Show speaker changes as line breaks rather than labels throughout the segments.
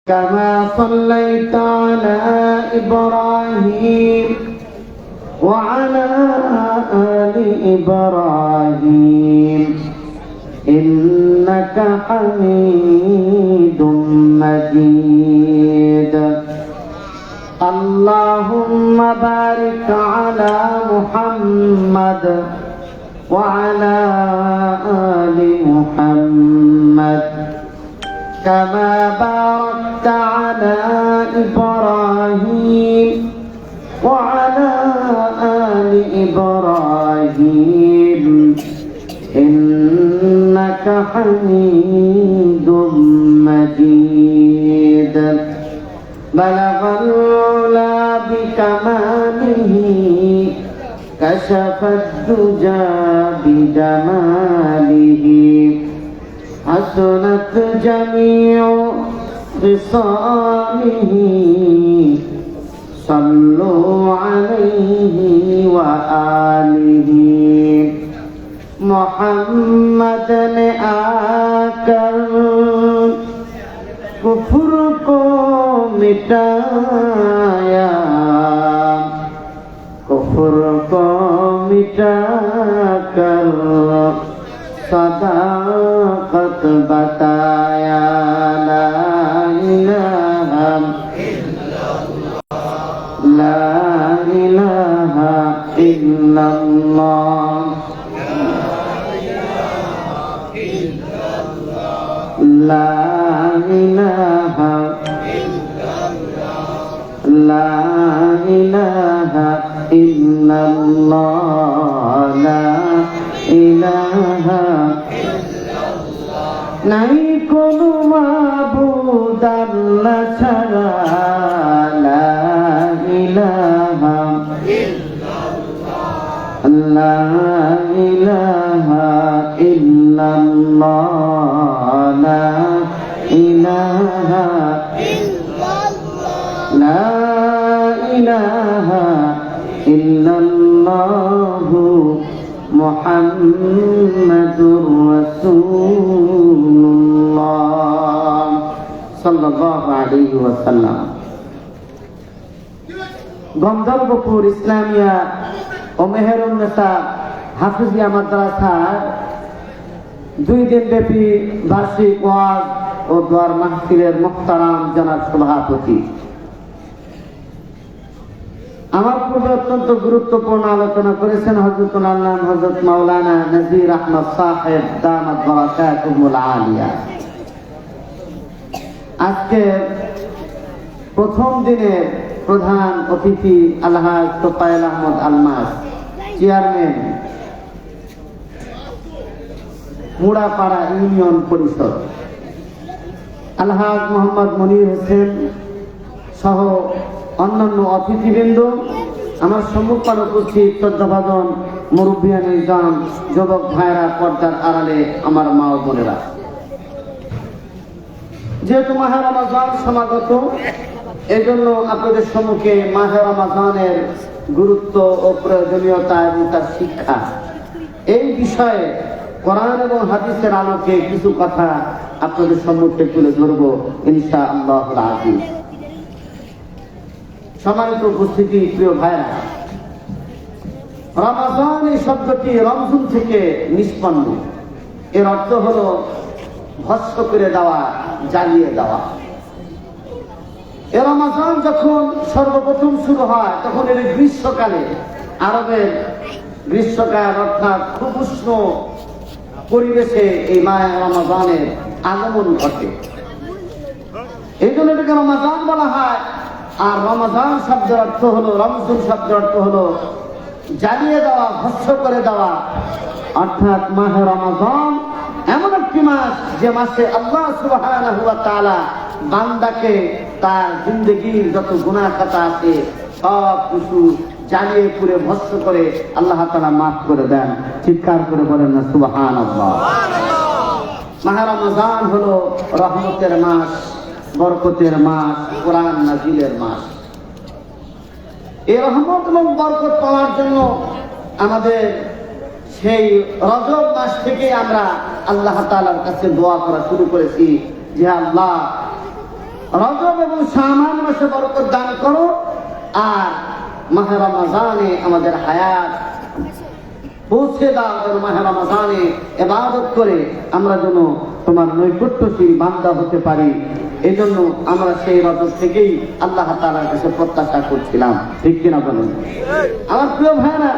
كما صليت على إبراهيم وعلى آل إبراهيم إنك حميد مجيد. اللهم بارك على محمد وعلى آل محمد كما باركت على إبراهيم وعلى آل إبراهيم إنك حميد مجيد. بلغ العلا بكماله كشف الدجى بجماله حسنت جميع خصاله صلوا عليه وآله. محمد نے آکر کفر کو مٹایا، کفر کو مٹا کر صداقت بتایا. لا الہ لا الہ الا اللہ لا الہ لا الہ الا اللہ لا الہ نہیں কোনো মাবুদ আল্লাহ ছাড়া. লা ইলাহা লা ইলাহা ইল্লাল্লাহ লা ইলাহা লা ইলাহা ইল্লাল্লাহ মুহাম্মাদুর রাসূলুল্লাহ সাল্লাল্লাহু আলাইহি ওয়াসাল্লাম. গন্ধর্বপুর ইসলামিয়া ও মেহেরুন্নেসা হাফিজিয়া মাদ্রাসার 2 দিন ব্যাপী বার্ষিক ওয়াজ ও দোয়ার মাহফিলের মুহতারাম জনাব সভাপতি, আমার পূর্বে অত্যন্ত গুরুত্বপূর্ণ আলোচনা করেছেন হযরতুল আল্লামা হযরত মাওলানা নজির আহমদ সাহেব দামাত বারাকাতুহুল আলিয়া। আজকে প্রথম দিনের প্রধান অতিথি আলহাজ তোফায়েল আহমদ আলমাস, চেয়ারম্যান মুড়াপাড়া ইউনিয়ন পরিষদ, আলহাজ মোহাম্মদ মনির হোসেন সহ অন্যান্য অতিথিবৃন্দ, আমার সম্মুখে উপস্থিত শ্রদ্ধাভাজন মুরব্বিয়ান নিজাম, যুবক ভাইরা, পর্দার আড়ালে আমার মা ও বোনেরা, যেহেতু মাহে রমজান সমাগত, এই জন্য আপনাদের সম্মুখে মাহে রমজানের গুরুত্ব ও প্রয়োজনীয়তা এবং তার শিক্ষা এই বিষয়ে কোরআন এবং হাদিসের আলোকে কিছু কথা আপনাদের সম্মুখে তুলে ধরব ইনশাআল্লাহুল আজিজ। সম্মানিত উপস্থিতি, প্রিয় ভাইরা, রমজান এই শব্দটি রমজুন থেকে নিষ্পন্ন। এর অর্থ হলো ভস্ম করে দেওয়া, জ্বালিয়ে দেওয়া। এ রমজান যখন সর্বপ্রথম শুরু হয় তখন এর গ্রীষ্মকালে, আরবের গ্রীষ্মকাল অর্থাৎ খুব উষ্ণ পরিবেশে এই মাহে রমজানের আগমন ঘটে। এই জন্য এটাকে রমজান বলা হয়। আর রমজান শব্দের অর্থ হলো, রমজান শব্দের অর্থ হলো জ্বালিয়ে দেওয়া, ভস্ম করে দেওয়া। অর্থাৎ মাহে রমজান এমন একটি মাস যে মাসে আল্লাহ সুবহানাহু ওয়া তাআলা বান্দাকে তার জিন্দেগির যত গুনাহ খাতা আছে সব কিছু জ্বালিয়ে পুড়ে ভস্ম করে আল্লাহ তাআলা মাফ করে দেন। চিৎকার করে বলেন না সুবহানাল্লাহ। মাহে রমজান হলো রহমতের মাস, বরকতের মাস, কোরআন নাজিলের মাস। এই রহমত এবং বরকত পাওয়ার জন্য আমাদের সেই রজব মাস থেকে আমরা আল্লাহ তাআলার কাছে দোয়া করা শুরু করেছি যে আল্লাহ রজব এবং শাবান মাসে বরকত দান করো, আর মাহে রমজানে আমাদের হায়াত পৌঁছে দাও, যেন মাহে রমজানে ইবাদত করে আমরা যেন তোমার নৈকট্যশীল বান্দা হতে পারি। এই জন্য আমরা সেই রজব থেকেই আল্লাহ তাআলার কাছে প্রত্যাশা করছিলাম, ঠিক কিনা বলেন? আমার প্রিয় ভাইরা,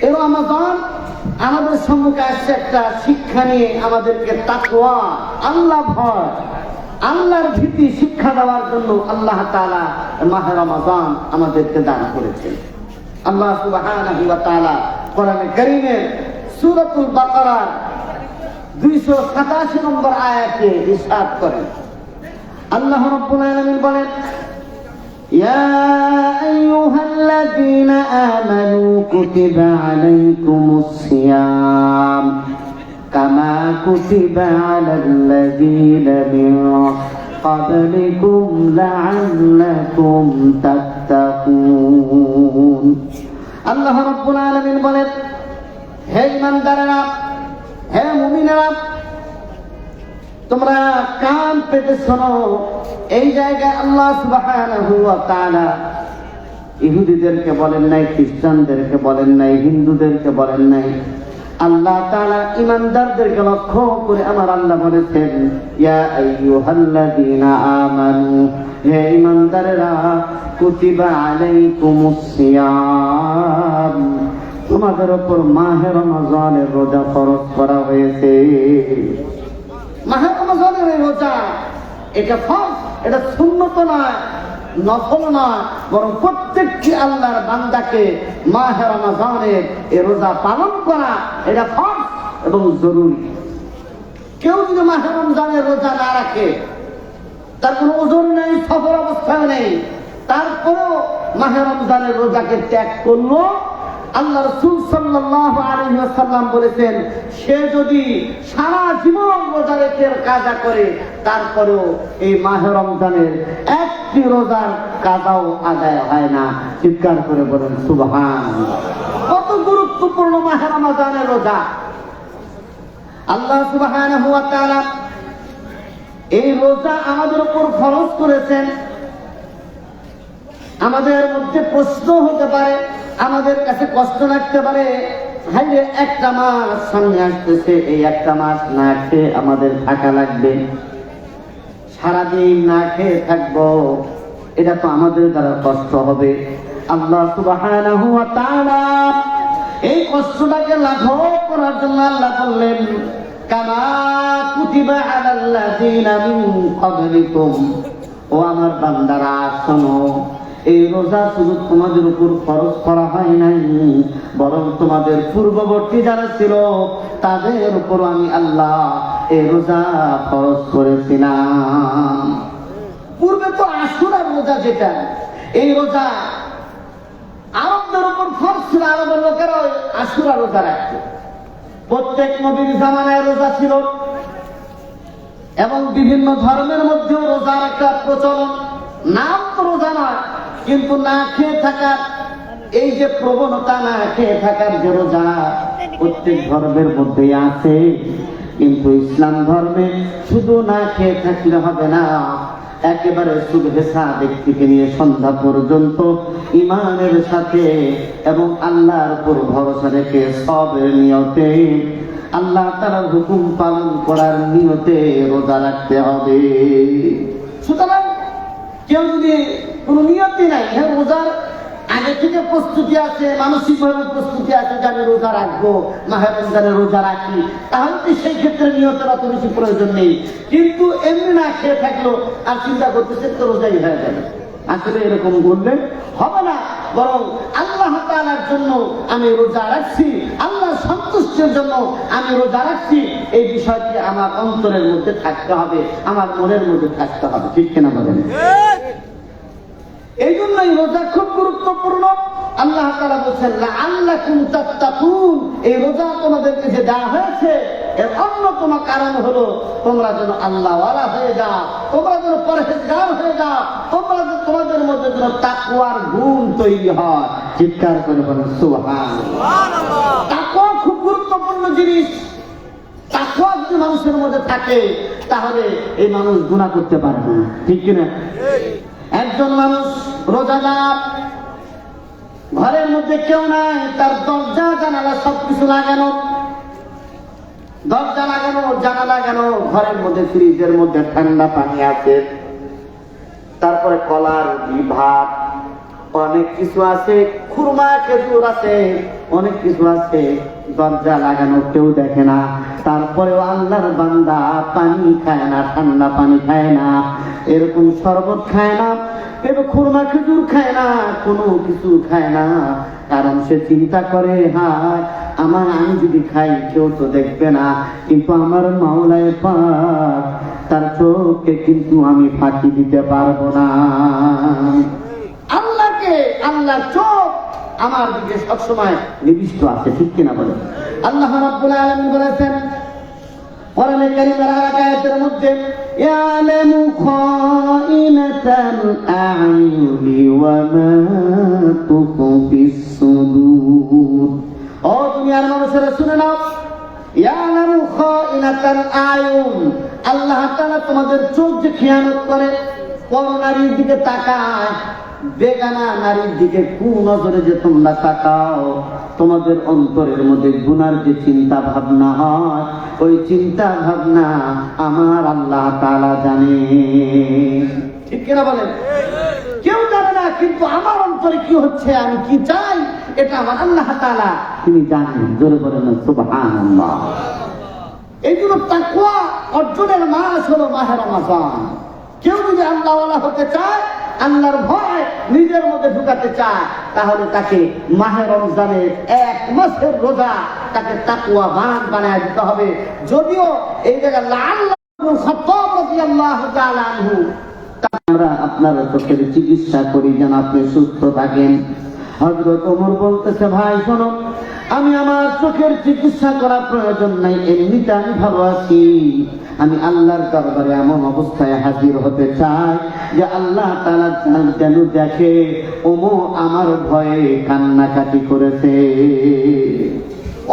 এই রমজান আমাদের সম্মুখে আসছে একটা শিক্ষা নিয়ে, আমাদেরকে তাকওয়া, আল্লাহ ভয়, আল্লাহর ভীতি শিক্ষা দেওয়ার জন্য আল্লাহ তাআলা মাহে রমজান আমাদেরকে দান করেছেন। আল্লাহ সুবহানাহু ওয়া তাআলা কোরআনে কারীমের সূরাতুল বাকারার 287 নম্বর আয়াতে ইরশাদ করেন, আল্লাহ রাব্বুল আলামিন বলেন, ইয়া আইয়ুহাল্লাযীনা আমানু কুতিবা আলাইকুমুস সিয়াম কামা কুতিবা আলাল্লাযীনা মিন ক্বাবলিকুম লাআল্লাকুম তাত্তাকুন। আল্লাহ রাব্বুল আলামিন বলেন, হে ঈমানদারেরা, হে মুমিনেরা, তোমরা কান পেতে শোনো। এই জায়গায় আল্লাহ সুবহানাহু ওয়া তাআলা ইহুদিদেরকে বলেন নাই, খ্রিস্টানদেরকে বলেন নাই, হিন্দুদেরকে বলেন নাই, আল্লাহ তাআলা ঈমানদারদেরকে লক্ষ্য করে আমার আল্লাহ বলেছেন, ইয়া আইয়ুহাল্লাযীনা আমানু, হে ঈমানদারেরা, কুতিবা আলাইকুমুস সিয়াম, তোমাদের উপর মাহে রমজানের রোজা ফরজ করা হয়েছে। মাহে রমজানের এই রোজা, এটা ফরজ, এটা সুন্নত নয়, নফল নয়, বরং প্রত্যেকটি আল্লাহর বান্দাকে মাহে রমজানের এই রোজা পালন করা এটা ফরজ এবং জরুরি। কেউ যদি মাহে রমজানের রোজা না রাখে, তার কোনো ওজন নেই, সফর অবস্থায় নেই, তারপরেও মাহে রমজানের রোজাকে ত্যাগ করলো, আল্লাহ রাসূল সাল্লাল্লাহু আলাইহি ওয়াসাল্লাম বলেছেন, সে যদি সারা জীবন রোজা রেখে কাজা করে, তারপরেও এই মাহে রমজানের একটি রোজার কাজাও আদায় হয় না। চিৎকার করে বলেন সুবহানাল্লাহ। কত গুরুত্বপূর্ণ মাহে রমজানের রোজা! আল্লাহ সুবহানাহু ওয়া তাআলা এই রোজা আমাদের উপর ফরজ করেছেন। আমাদের মধ্যে প্রশ্ন হতে পারে, আমাদের কাছে কষ্ট লাগতে পারে, হাইরে একটা মাস সামনে আসতেছে, এই একটা মাস না খেয়ে আমাদের থাকা লাগবে, সারাদিন না খেয়ে থাকবো, এটা তো আমাদের দ্বারা কষ্ট হবে। আল্লাহ সুবহানাহু ওয়া তাআলা এই কষ্টটাকে লাঘব করার জন্য আল্লাহ বললেন, কামা কুতিবা আলাল্লাযীনা মিন ক্বাবলিকুম, ও আমার বান্দারা শোনো, এই রোজা শুধু তোমাদের উপর ফরজ করা হয় নাই, বরং তোমাদের পূর্ববর্তী যারা ছিল তাদের উপর আমি আল্লাহ এই রোজা ফরজ করেছিলাম। পূর্বে তো আশুরার রোজা, যেটা এই রোজা আরবদের উপর ফরজ ছিল, আরবের লোকেরা আশুরা রোজা রাখত। প্রত্যেক নবীর জামানায় রোজা ছিল, এবং বিভিন্ন ধর্মের মধ্যেও রোজার একটা প্রচলন। নাম তো রোজা নয়, কিন্তু না খেয়ে থাকার এই যে প্রবণতা, না খেয়ে থাকার যে রোজা প্রত্যেক ধর্মের মধ্যে আছে। কিন্তু ইসলাম ধর্মে শুধু না খেয়ে থাকলে হবে না, একেবারে সুবহে সাদিক থেকে নিয়ে সন্ধ্যা পর্যন্ত ঈমানের সাথে এবং আল্লাহর উপর ভরসা রেখে সবের নিয়তে, আল্লাহ তাআলার হুকুম পালন করার নিয়তে রোজা রাখতে হবে। সুতরাং কেউ যদি কোন নিয়তি নাই, হ্যাঁ রোজার আগে থেকে প্রস্তুতি আছে, মানসিকভাবে প্রস্তুতি আছে যে আমি রোজা রাখবো, মাহে রমজানে রোজা রাখি, তাহলে তো সেই ক্ষেত্রে নিয়তের অত বেশি প্রয়োজন নেই। কিন্তু এমনি না খেয়ে থাকলো আর চিন্তা করতেছে তো রোজাই হয়ে যাবে, আসলে এরকম বললে হবে না। বরং আল্লাহ তাআলার জন্য আমি রোজা রাখছি, আল্লাহর সন্তুষ্টির জন্য আমি রোজা রাখছি, এই বিষয়টি আমার অন্তরের মধ্যে থাকতে হবে, আমার মনের মধ্যে থাকতে হবে, ঠিক কিনা বলেন? এই জন্যই রোজা খুব গুরুত্বপূর্ণ। আল্লাহ তাআলা বলেছেন, লাআল্লাকুম তাত্তাকুন, এই রোজা তোমাদেরকে যে দেওয়া হয়েছে এর অন্যতম কারণ হলো তোমরা যেন আল্লাহওয়ালা হয়ে যাও, তোমরা যেন পরহেজগার হয়ে যাও, তোমাদের মধ্যে যেন তাকওয়ার গুণ তৈরি হয়। চিৎকার করে বলেন সুবহানাল্লাহ। তাকওয়া খুব গুরুত্বপূর্ণ জিনিস। তাকওয়া যদি মানুষের মধ্যে থাকে তাহলে এই মানুষ গুনাহ করতে পারবে না, ঠিক কিনা? একজন মানুষ রোজাদার, ঘরের মধ্যে কেউ নাই, তার দরজা জানালা সবকিছু লাগানো, দরজা লাগানো, জানালা লাগানো, ঘরের মধ্যে ফ্রিজের মধ্যে ঠান্ডা পানি আছে, তারপরে কলা, রুটি, ভাত, অনেক কিছু আছে, খুরমা, খেজুর আছে, অনেক কিছু আছে, দরজা লাগানো, কেউ দেখে না। তারপরেও আল্লাহর বান্দা পানি খায় না, ঠান্ডা পানি খায় না, এরকম শরবত খায় না, এরকম খুরমা খেজুর খায় না, কোনো কিছু খায় না। কারণ সে চিন্তা করে, হ্যাঁ আমি যদি খাই কেউ তো দেখবে না, কিন্তু আমার মাওলায়ে পাক তার চোখকে কিন্তু আমি ফাঁকি দিতে পারবো না। আল্লাহর চোখ আমার দিকে সবসময় নিবিষ্ট আছে, ঠিক কিনা বলেন? আল্লাহ রাব্বুল আলামিন বলেছেন কোরআনে কারীমের আয়াতের মধ্যে, ইয়ালামু খাইনাতাল আ'য়ুনি ওয়া মা তুখফিস সুদূর। ও দুনিয়ার মানুষেরা শুনে নাও, ইয়ালামু খাইনাতাল আ'য়ুন, আল্লাহ তাআলা তোমাদের চোখ যে খেয়ানত করে, কোন নারীর দিকে তাকায়, বেগানা নারীর দিকে কুনজরে যে তোমরা তাকাও, তোমাদের অন্তরের মধ্যে গুনার যে চিন্তা ভাবনা হয়, ওই চিন্তা ভাবনা আমার আল্লাহ তাআলা জানে, ঠিক কিনা বলেন? কেউ জানে না, কিন্তু আমার অন্তরে কি হচ্ছে, আমি কি চাই, এটা আমার আল্লাহ তাআলা তিনি জানেন। জোরে বলেন সুবহানাল্লাহ। এই জন্য তাকওয়া অর্জনের মাস হলো মাহে রমজান। কেউ যদি আল্লাহওয়ালা হতে চায়, আল্লাহর ভয় নিজের মধ্যে ঢুকাতে চায়, তাহলে তাকে মাহে রমজানের 1 মাসের রোজা তাকে তাকওয়াবান বানায় দিতে হবে। যদিও এই জায়গায় খাত্তাব রাদিয়াল্লাহু তাআলা আনহু, আমরা আপনার চোখের চিকিৎসা করি যেন আপনি সুস্থ থাকেন। হযরত ওমর বলতেছে, ভাই শোনো, আমি আমার চোখের চিকিৎসা করার প্রয়োজন নাই, এমনিতে আমি ভালো আছি। আমি আল্লাহর দরবারে এমন অবস্থায় হাজির হতে চাই যে আল্লাহ তাআলা যেন দেখে ওমর আমার ভয়ে কান্নাকাটি করেছে,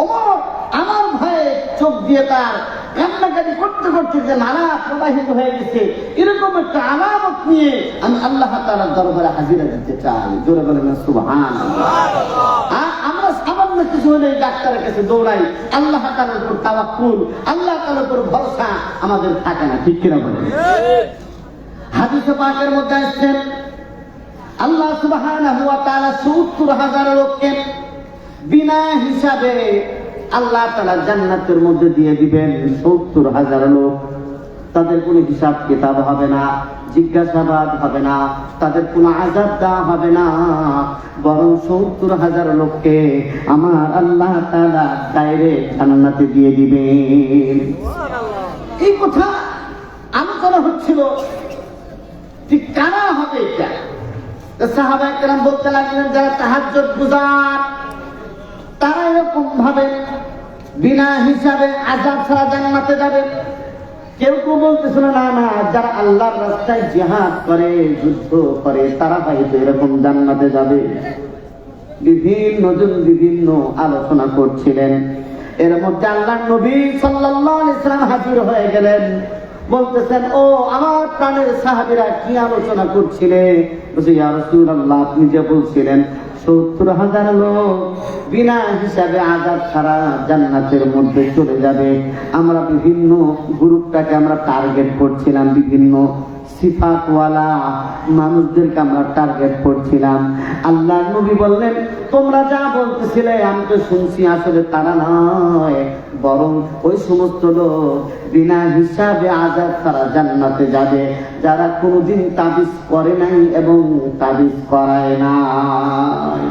ওমর আমার ভয়ে চোখ দিয়ে তার কান্নাকাটি করতে করতে যে নালা প্রবাহিত হয়ে গেছে, এরকম একটা আলামত নিয়ে আমি আল্লাহ তাআলার দরবারে হাজিরা দিতে চাই। জোরে বলেন সুবহানাল্লাহ। আমরা সামান্য কিছু হলে ডাক্তারের কাছে দৌড়াই, আল্লাহ তাআলার উপর তাওয়াক্কুল, আল্লাহ তাআলার উপর ভরসা আমাদের থাকে না, ঠিক কিনা বলেন? হাদিসে পাকের মধ্যে আসছে, আল্লাহ সুবহানাহু ওয়া তাআলা ৭০,০০০ লোককে বিনা হিসাবে আল্লাহ তাআলা জান্নাতের মধ্যে দিয়ে দিবেন। ৭০,০০০ লোক, তাদের কোনো হিসাব কিতাব হবে না, জিজ্ঞাসাবাদ হবে না, তাদের কোনো আযাব দেওয়া হবে না, বরং ৭০,০০০ লোককে আমার আল্লাহ তাআলা ডাইরেক্ট জান্নাতে দিয়ে দিবেন। এই কথা আলোচনা হচ্ছিল, ঠিক কারা হবে এটা? সাহাবায়ে কেরাম বলতে লাগলেন, যারা তাহাজ্জুদ গুজার তারা এরকম ভাবে বিনা হিসাবে আযাব ছাড়া জান্নাতে যাবে। কেউ কেউ বলতেছিল, না না, যারা আল্লাহর রাস্তায় জিহাদ করে, যুদ্ধ করে, তারা হয়তো এরকম জান্নাতে যাবে। বিভিন্ন জন বিভিন্ন আলোচনা করছিলেন। এর মধ্যে আল্লাহর নবী সাল্লাল্লাহু আলাইহি ওয়াসাল্লাম হাজির হয়ে গেলেন। বলতেছেন, ও আমার প্রাণের সাহাবীরা, কি আলোচনা করছিলে? বলছে, ইয়া রাসূলুল্লাহ, আপনি যে বলছিলেন ৭০,০০০ লোক বিনা হিসাবে আযাব ছাড়া জান্নাতের মধ্যে চলে যাবে, আমরা বিভিন্ন গ্রুপটাকে আমরা টার্গেট করছিলাম, বিভিন্ন সিফাতওয়ালা মানুষদেরকে আমরা টার্গেট করছিলাম। আল্লাহর নবী বললেন, তোমরা যা বলতেছিলে আমি তো শুনছি, আসলে তারা নয়, বরং ওই সমস্ত লোক বিনা হিসাবে আযাব ছাড়া জান্নাতে যাবে যারা কোনোদিন তাবিজ করে নাই এবং তাবিজ করায় নাই।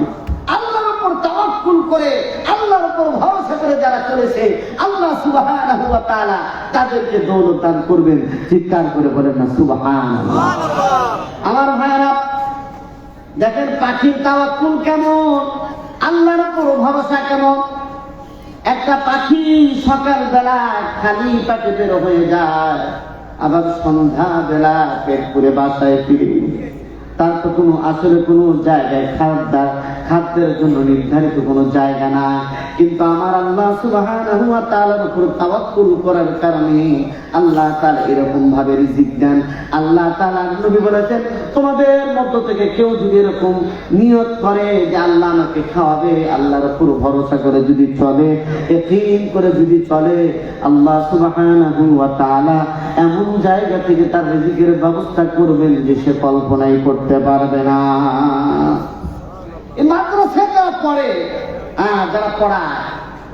আল্লাহর উপর তাওয়াক্কুল করে, আল্লাহর উপর ভরসা করে যারা চলেছে, আল্লাহ সুবহানাহু ওয়া তাআলা তাদেরকে দৌলত দান করবেন। চিৎকার করে বলেন না সুবহানাল্লাহ। আমার ভাইরা, দেখেন পাখির তাওয়াক্কুল কেমন, আল্লাহর উপর ভরসা কেমন। একটা পাখি সকাল বেলা খালি পেটে বের হয়ে যায়, আবার সন্ধ্যা বেলা পেট পুরে বাসায় ফিরে। তার তো কোনো আসলে কোনো জায়গায় খাদ্যের জন্য নির্ধারিত কোনো জায়গা না। কিন্তু আমার আল্লাহ সুবহানাহু ওয়া তাআলার উপর তাওয়াক্কুল করার কারণে আল্লাহ তাআলা এরকম ভাবে রিজিক দেন। আল্লাহ তাআলা নবী বলেছেন, তোমাদের মধ্য থেকে কেউ যদি এরকম নিয়ত করে যে আল্লাহ আমাকে খাওয়াবে, আল্লাহর উপর ভরসা করে যদি চলে, ইয়াকিন করে যদি চলে, আল্লাহ সুবহানাহু ওয়া তাআলা এমন জায়গা থেকে তার রিজিকের ব্যবস্থা করবেন যে সে কল্পনাই করতে পারবে না। এই মাদ্রাসায় যারা পড়ে, যারা পড়ায়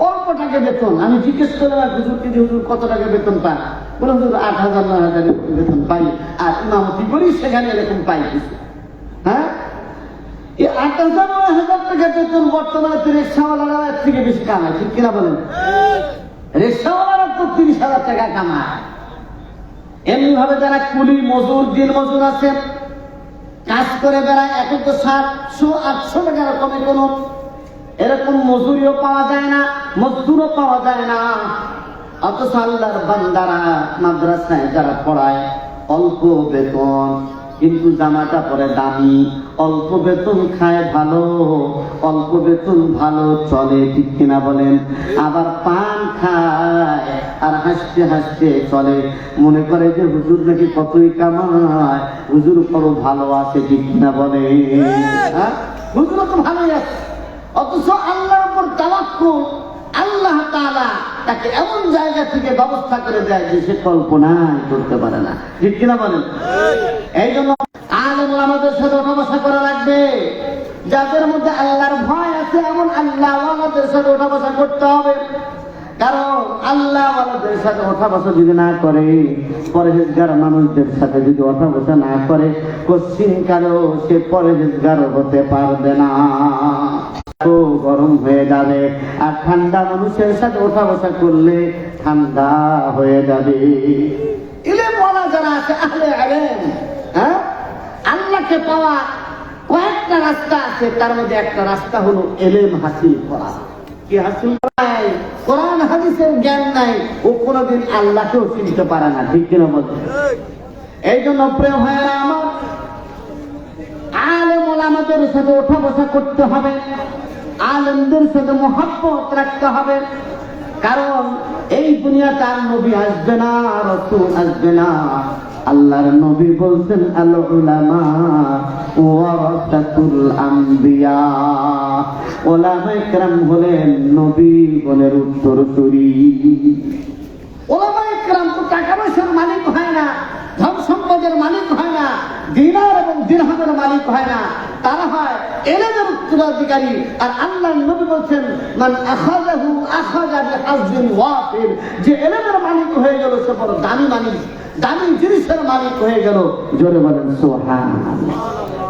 অল্প টাকা বেতন, আমি জিজ্ঞেস করলাম হুজুরকে যে হুজুর কত টাকা বেতন পান, বলে হুজুর 8,000 9,000 বেতন পাই, আর ইমামতি করি সেখানে এরকম পাই কিছু। হ্যাঁ, এই 8,000 9,000 টাকা বেতন বর্তমানে তো রিক্সাওয়ালারা এর থেকে বেশি কামায়, ঠিক কিনা বলেন? রিক্সাওয়ালারা তো 30,000 টাকা কামায়। এমনি ভাবে যারা কুলি মজুর, দিন মজুর আছে, কাজ করে বেড়ায়, এখন তো 700-800 টাকা রকমের কোন এরকম মজুরিও পাওয়া যায় না, মজদুরও পাওয়া যায় না। অথচ আল্লাহর বান্দারা মাদ্রাসায় যারা পড়ায় অল্প বেতন, কিন্তু জামাটা পরে দামি, অল্প বেতন খায় ভালো, অল্প বেতন ভালো চলে, ঠিক কিনা বলেন? আবার পান খায় আর হাসতে হাসতে চলে, মনে করে যে হুজুর নাকি কতই কামায়, হুজুর বড় ভালো আছে, ঠিক কিনা বলে? হ্যাঁ, হুজুর তো ভালোই আছে। অথচ আল্লাহর উপর তাওয়াক্কুল, আল্লাহ তাআলা তাকে এমন জায়গা থেকে ব্যবস্থা করে দেয় যে সে কল্পনাই করতে পারে না, ঠিক কিনা বলেন? এই জন্য আলেম ওলামাদের সাথে ওঠা বসা করা লাগবে। যাদের মধ্যে আল্লাহর ভয় আছে এমন আল্লাহ ওয়ালাদের সাথে ওঠা বসা করতে হবে। কারণ আল্লাহ ওয়ালাদের সাথে ওঠা বসা যদি না করে, পরহেজগার মানুষদের সাথে যদি ওঠা বসা না করে, কোশ্চিনকালেও সে পরহেজগার হতে পারবে না, গরম হয়ে যাবে। আর ঠান্ডা মানুষের সাথে ওঠা বসা করলে ঠান্ডা হয়ে যাবে। ইলম ওয়ালা যারা আছে, আহলে ইলম, হ্যাঁ, আল্লাহকে পাওয়া কয়েকটা রাস্তা আছে, তার মধ্যে একটা রাস্তা হলো ইলম হাসিল করা। কি হাসিল করা? কোরআন হাদিসের জ্ঞান নাই, ও কোনদিন আল্লাহকেও চিনতে পারে না, ঠিক কিনা বলতে? এই জন্য প্রিয় ভাইয়েরা আমার, আলেম ওলামাদের সাথে ওঠা বসা করতে হবে, আলেমদের সাথে মহব্বত রাখতে হবে। কারণ এই দুনিয়াতে আর নবী আসবে না, রাসূল আসবে না। আল্লাহর নবী বলছেন, আল উলামা ওয়ারাসাতুল আম্বিয়া, উলামায়ে কেরাম হলেন নবীগণের উত্তরসূরি। উলামায়ে কেরাম তো টাকা পয়সার মালিক হয় না, ধন সম্পদের মালিক হয় না, দিনার এবং দিরহামের মালিক হয় না, তারা হয় ইলমের উত্তরাধিকারী। আর আল্লাহর নবী বলছেন, মান আখাযাহু আখাযা বিহাযিন ওয়াফির, যে ইলমের মালিক হয়ে গেল সে বড় দামি মালিক, দামি জিনিসের মালিক হয়ে গেল। জোরে বলেন সুবহানাল্লাহ।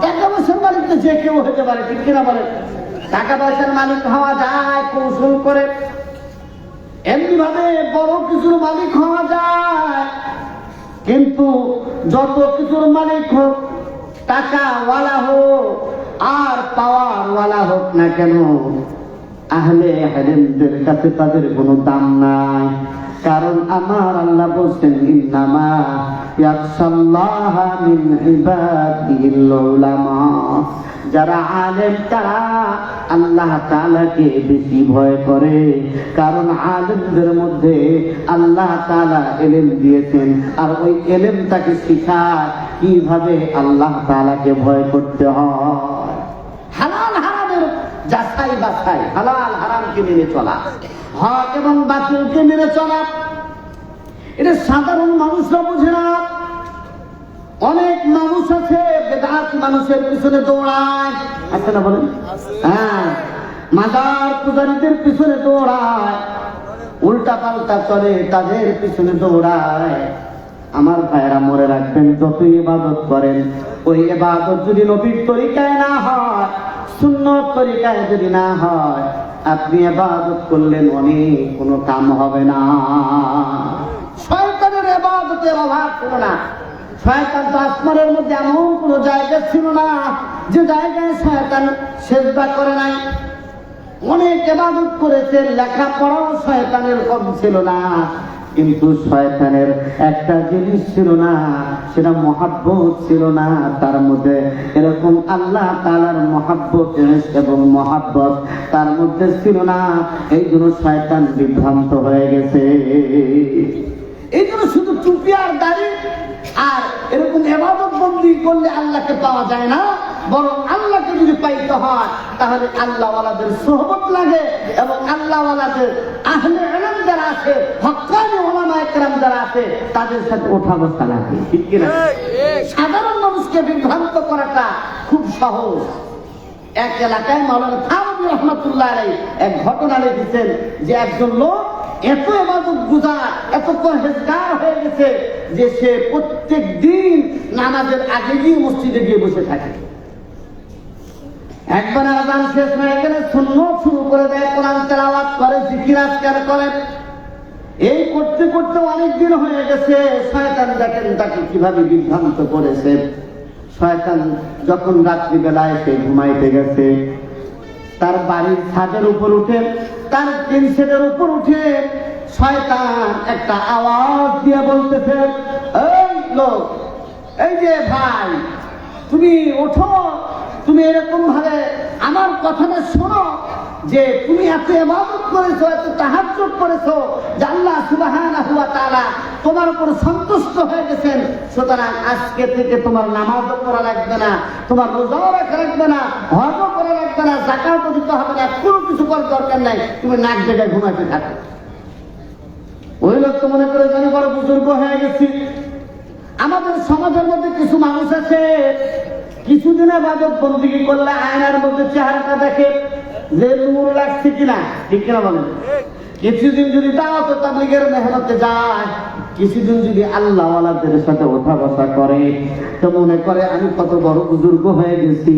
টাকা পয়সার মালিক তো যে কেউ হতে পারে, ঠিক কিনা বলেন? টাকা পয়সার মালিক হওয়া যায় কৌশল করে, এমনি ভাবে বড় কিছুর মালিক হওয়া যায়। কিন্তু যত কিছুর মালিক হোক, টাকাওয়ালা হোক আর পাওয়ারওয়ালা হোক না কেন, আহলে ইলমদের কাছে তাদের কোনো দাম নাই। কারণ আমার আল্লাহ বলছেন, ইন্নামা ইয়াখশাল্লাহা মিন ইবাদিহিল উলামা, যারা আলেম তারা আল্লাহ তাআলাকে বেশি ভয় করে। কারণ আলেমদের মধ্যে আল্লাহ তাআলা ইলম দিয়েছেন, আর ওই ইলম তাকে শিখায় কিভাবে আল্লাহ তাআলাকে ভয় করতে হয়। হালাল হারামের যাচাই বাছাই, হালাল হারামকে মেনে চলা, হক এবং বাতিলকে মেনে চলা, এটা সাধারণ মানুষরা বোঝে না। অনেক মানুষ আছে বেদাত মানুষের পিছনে দৌড়ায়, আছে না বলেন? হ্যাঁ, মাজার পূজারীদের পিছনে দৌড়ায়, উল্টা পাল্টা চলে, তাদের পিছনে দৌড়ায়। আমার ভাইয়েরা মনে রাখবেন, যত ইবাদত করেন, ওই ইবাদত যদি নবীর তরিকায় না হয়, সুন্নত তরিকায় যদি না হয়, আপনি ইবাদত করলেন অনেক, কোনো কাম হবে না। শয়তানের ইবাদতের অভাব ছিল না। শয়তান তো আসমানের মধ্যে এমন কোন জায়গা ছিল না যে জায়গায় শয়তান সেজদা করে নাই। অনেক ইবাদত করেছে, লেখাপড়াও শয়তানের কম ছিল না। কিন্তু শয়তানের একটা জিনিস ছিল না, সেটা মহাব্বত ছিল না। তার মধ্যে এরকম আল্লাহ তাআলার মহাব্বত এবং মহাব্বত তার মধ্যে ছিল না। এই জন্য শয়তান বিভ্রান্ত হয়ে গেছে। এই জন্য শুধু টুপি আর দাড়ি আর এরকম ইবাদত বন্দি করলে আল্লাহকে পাওয়া যায় না, বরং আল্লাহকে যদি পাইতে হয় তাহলে আল্লাহওয়ালাদের সোহবত লাগে এবং আল্লাহওয়ালাদের আহলে ইলম যারা আছে, হক্কানি উলামায়ে কেরাম যারা আছে, তাদের সাথে ওঠা বসা লাগে। ঠিক কি না? সাধারণ মানুষকে বিভ্রান্ত করাটা খুব সহজ। এক এলাকায় মাওলানা থানভী রাহমাতুল্লাহ আলাইহি এক ঘটনা লিখেছেন যে একজন লোক এত ইবাদত গুজার, এত পরহেজগার হয়ে গেছে যে সে প্রত্যেক দিন নামাজের আগে গিয়ে মসজিদে গিয়ে বসে থাকে। একবার আযান শেষ হয়ে গেলে সুন্নত শুরু করে দেয়, কোরআন তেলাওয়াত করে, জিকির আজকার করে। এই করতে করতে অনেক দিন হয়ে গেছে। শয়তান দেখেন তাকে কিভাবে বিভ্রান্ত করেছে। শয়তান যখন রাত্রিবেলায় সে ঘুমাইতে গেছে, তার বাড়ির ছাদের উপর উঠে, তার টিন শেডের উপর উঠে শয়তান একটা আওয়াজ দিয়ে বলতেছে, এই লোক, এই যে ভাই, তুমি ওঠো, তুমি এরকম ভাবে আমার কথাটা শোনো যে তুমি এত ইবাদত করেছো, এত তাহাজ্জুদ করেছো যে আল্লাহ সুবহানাহু ওয়া তাআলা তোমার উপর সন্তুষ্ট হয়ে গেছেন। সুতরাং আজকে থেকে তোমার নামাজও পড়া লাগবে না, তোমার রোজাও রাখা লাগবে না, হজও করা লাগবে না, যাকাতও দিতে হবে না, কোনো কিছু করার দরকার নাই, তুমি নাক ডেকে ঘুমাতে থাকো। ওই লোক তো মনে করে জানি বড় বুজুর্গ হয়ে গেছি। আমাদের সমাজের মধ্যে কিছু মানুষ আছে, কিছুদিন ইবাদত বন্দেগী করলে আয়নার মধ্যে চেহারাটা দেখে যে নূর লাগছে কিনা। ঠিক কিনা বলেন? কিছুদিন যদি দাওয়াত তাবলীগের মেহনতে যায়, কিছুদিন যদি আল্লাহওয়ালাদের সাথে ওঠা বসা করে, তো মনে করে আমি কত বড় বুজুর্গ হয়ে গেছি।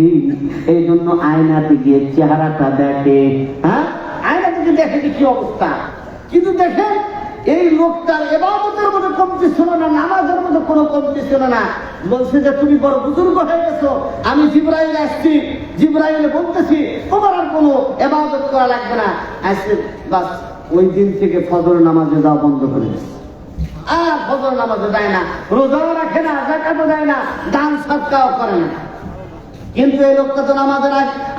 এই জন্য আয়নাতে গিয়ে চেহারাটা দেখে। হ্যাঁ, আয়না থেকে দেখে কি অবস্থা। কিন্তু দেখেন এই লোকটার ইবাদতের মধ্যে কমতি ছিল না, নামাজের মধ্যে কোনো কমতি ছিল না। বলছে যে তুমি বড় বুজুর্গ হয়ে গেছো, আমি জিবরাইল আসছি, জিবরাইল বলতেছি তোমার আর কোনো ইবাদত করা লাগবে না। আসছে বাস, ওই দিন থেকে ফজর নামাজে যাওয়া বন্ধ করে দিচ্ছে। আর ফজর নামাজে যায় না, রোজাও রাখে না, যাকাতও দেয় না, দান সদকাও করে না। কিন্তু এই লোকটা তো নামাজের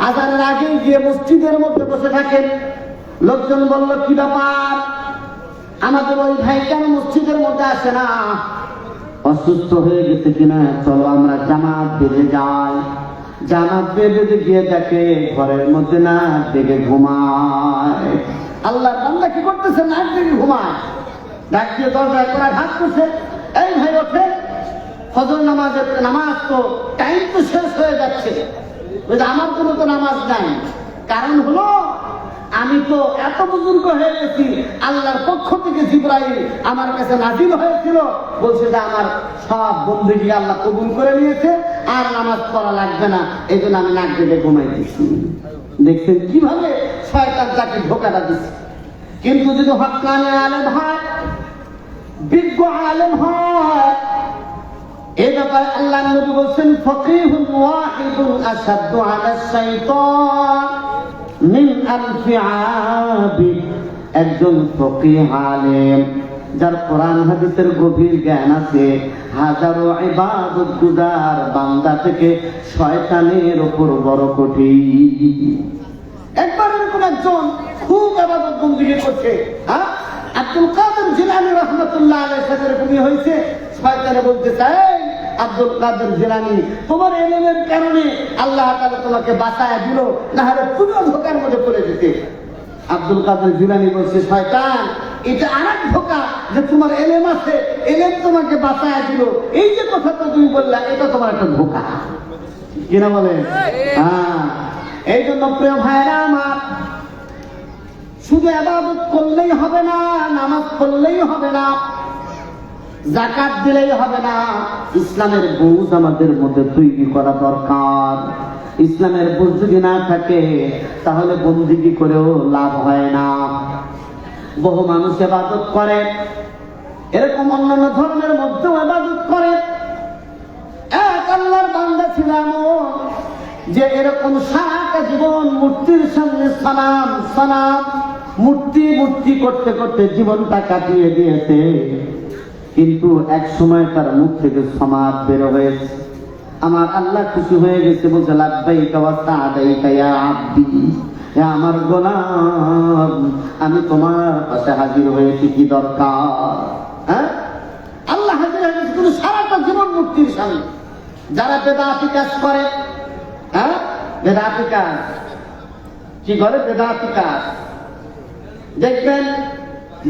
আযানের আগেই গিয়ে মসজিদের মধ্যে বসে থাকেন। লোকজন বলল, কি ব্যাপার, আমাদের ওই ভাই কেন মসজিদের মধ্যে আসে না? অসুস্থ হয়ে গেছে কিনা, চলো আমরা জামাত বেঁধে যাই। জামাত বেঁধে গিয়ে দেখে ঘরের মধ্যে না ডেকে ঘুমায়। আল্লাহর বান্দা কি করতেছে? নাক ডেকে ঘুমায়। ডাক দিয়ে দরজায় করা ঘাত করছে, এই ভাই ওঠে, ফজর নামাজের নামাজ তো টাইম তো শেষ হয়ে যাচ্ছে, আমার কোনো তো নামাজ নাই। কারণ হলো আমি তো এত বুজুর্গ হয়ে গেছি, আল্লাহর পক্ষ থেকে জিবরাইল আমার কাছে নাজিল হয়েছিল, বলছে যে আমার সব বন্দেগী আল্লাহ কবুল করে নিয়েছে, আর নামাজ পড়া লাগবে না, এই জন্য আমি নাক ডেকে ঘুমাই দিচ্ছি। দেখছেন কিভাবে শয়তান তাকে ধোঁকাটা দিচ্ছে। কিন্তু যদি হক্কানি আলেম হয়, বিজ্ঞ আলেম হয়, এই ব্যাপারে আল্লাহ নবী বলছেন, ফকিহুন ওয়াহিদুন আশাদ্দু আলাশ শাইতান মিন আলফি আবিদ। একজন ফকিহ আলেম যার কোরআন হাদিসের গভীর জ্ঞান আছে, হাজারো ইবাদত গুজার বান্দা থেকে শয়তানের উপর বড় কঠিন। একবার এরকম একজন খুব ইবাদত বন্দেগী করছে, হ্যাঁ, আব্দুল কাদের জিলানী রাহমাতুল্লাহ আলাইহির সাথে এরকমই হয়েছে। শয়তানে বলতেছে, এই আব্দুল কাদের জিলানী, তোমার ইলমের কারণে আল্লাহ তাআলা তোমাকে বাঁচায়া দিল, না হলে তুমিও ধোঁকার মধ্যে পড়ে যেতে। আব্দুল কাদের জিলানী বলছে, শয়তান, এটা আরেক ধোঁকা যে তোমার ইলম আছে, ইলম তোমাকে বাঁচায়া দিল, এই যে কথাটা তুমি বললা, এটা তোমার একটা ধোঁকা। কিনা বলে? হ্যাঁ। এই জন্য প্রিয় ভাইরা আমার, শুধু ইবাদত করলেই হবে না, নামাজ পড়লেই হবে না, যাকাত দিলেই হবে না, ইসলামের বুঝ আমাদের মধ্যে তৈরি করা দরকার। ইসলামের বুঝ যদি না থাকে তাহলে বন্দেগী করেও লাভ হয় না। বহু মানুষ ইবাদত করে, এরকম অন্যান্য ধর্মের মধ্যেও ইবাদত করে। এক আল্লাহর বান্দা ছিলাম যে এরকম সারাটা জীবন মূর্তির সামনে সালাম সালাম মূর্তি মূর্তি করতে করতে জীবনটা কাটিয়ে দিয়েছে, কিন্তু এক সময় তার মুখ থেকে সমাজ বের হয়েছে। আমার আল্লাহ খুশি হয়ে গেছে, বলছে লাব্বাইকা ওয়া সা'দাইকা ইয়া আব্দি, হে আমার গোলাম, আমি তোমার পাশে হাজির হয়েছি, কি দরকার? হ্যাঁ, আল্লাহ হাজির হয়ে গেছে কিন্তু সারাটা জীবন মূর্তির সামনে। যারা বেদাতি কাজ করে, হ্যাঁ বেদাতি কাজ কি করে? বেদাতি কাজ দেখবেন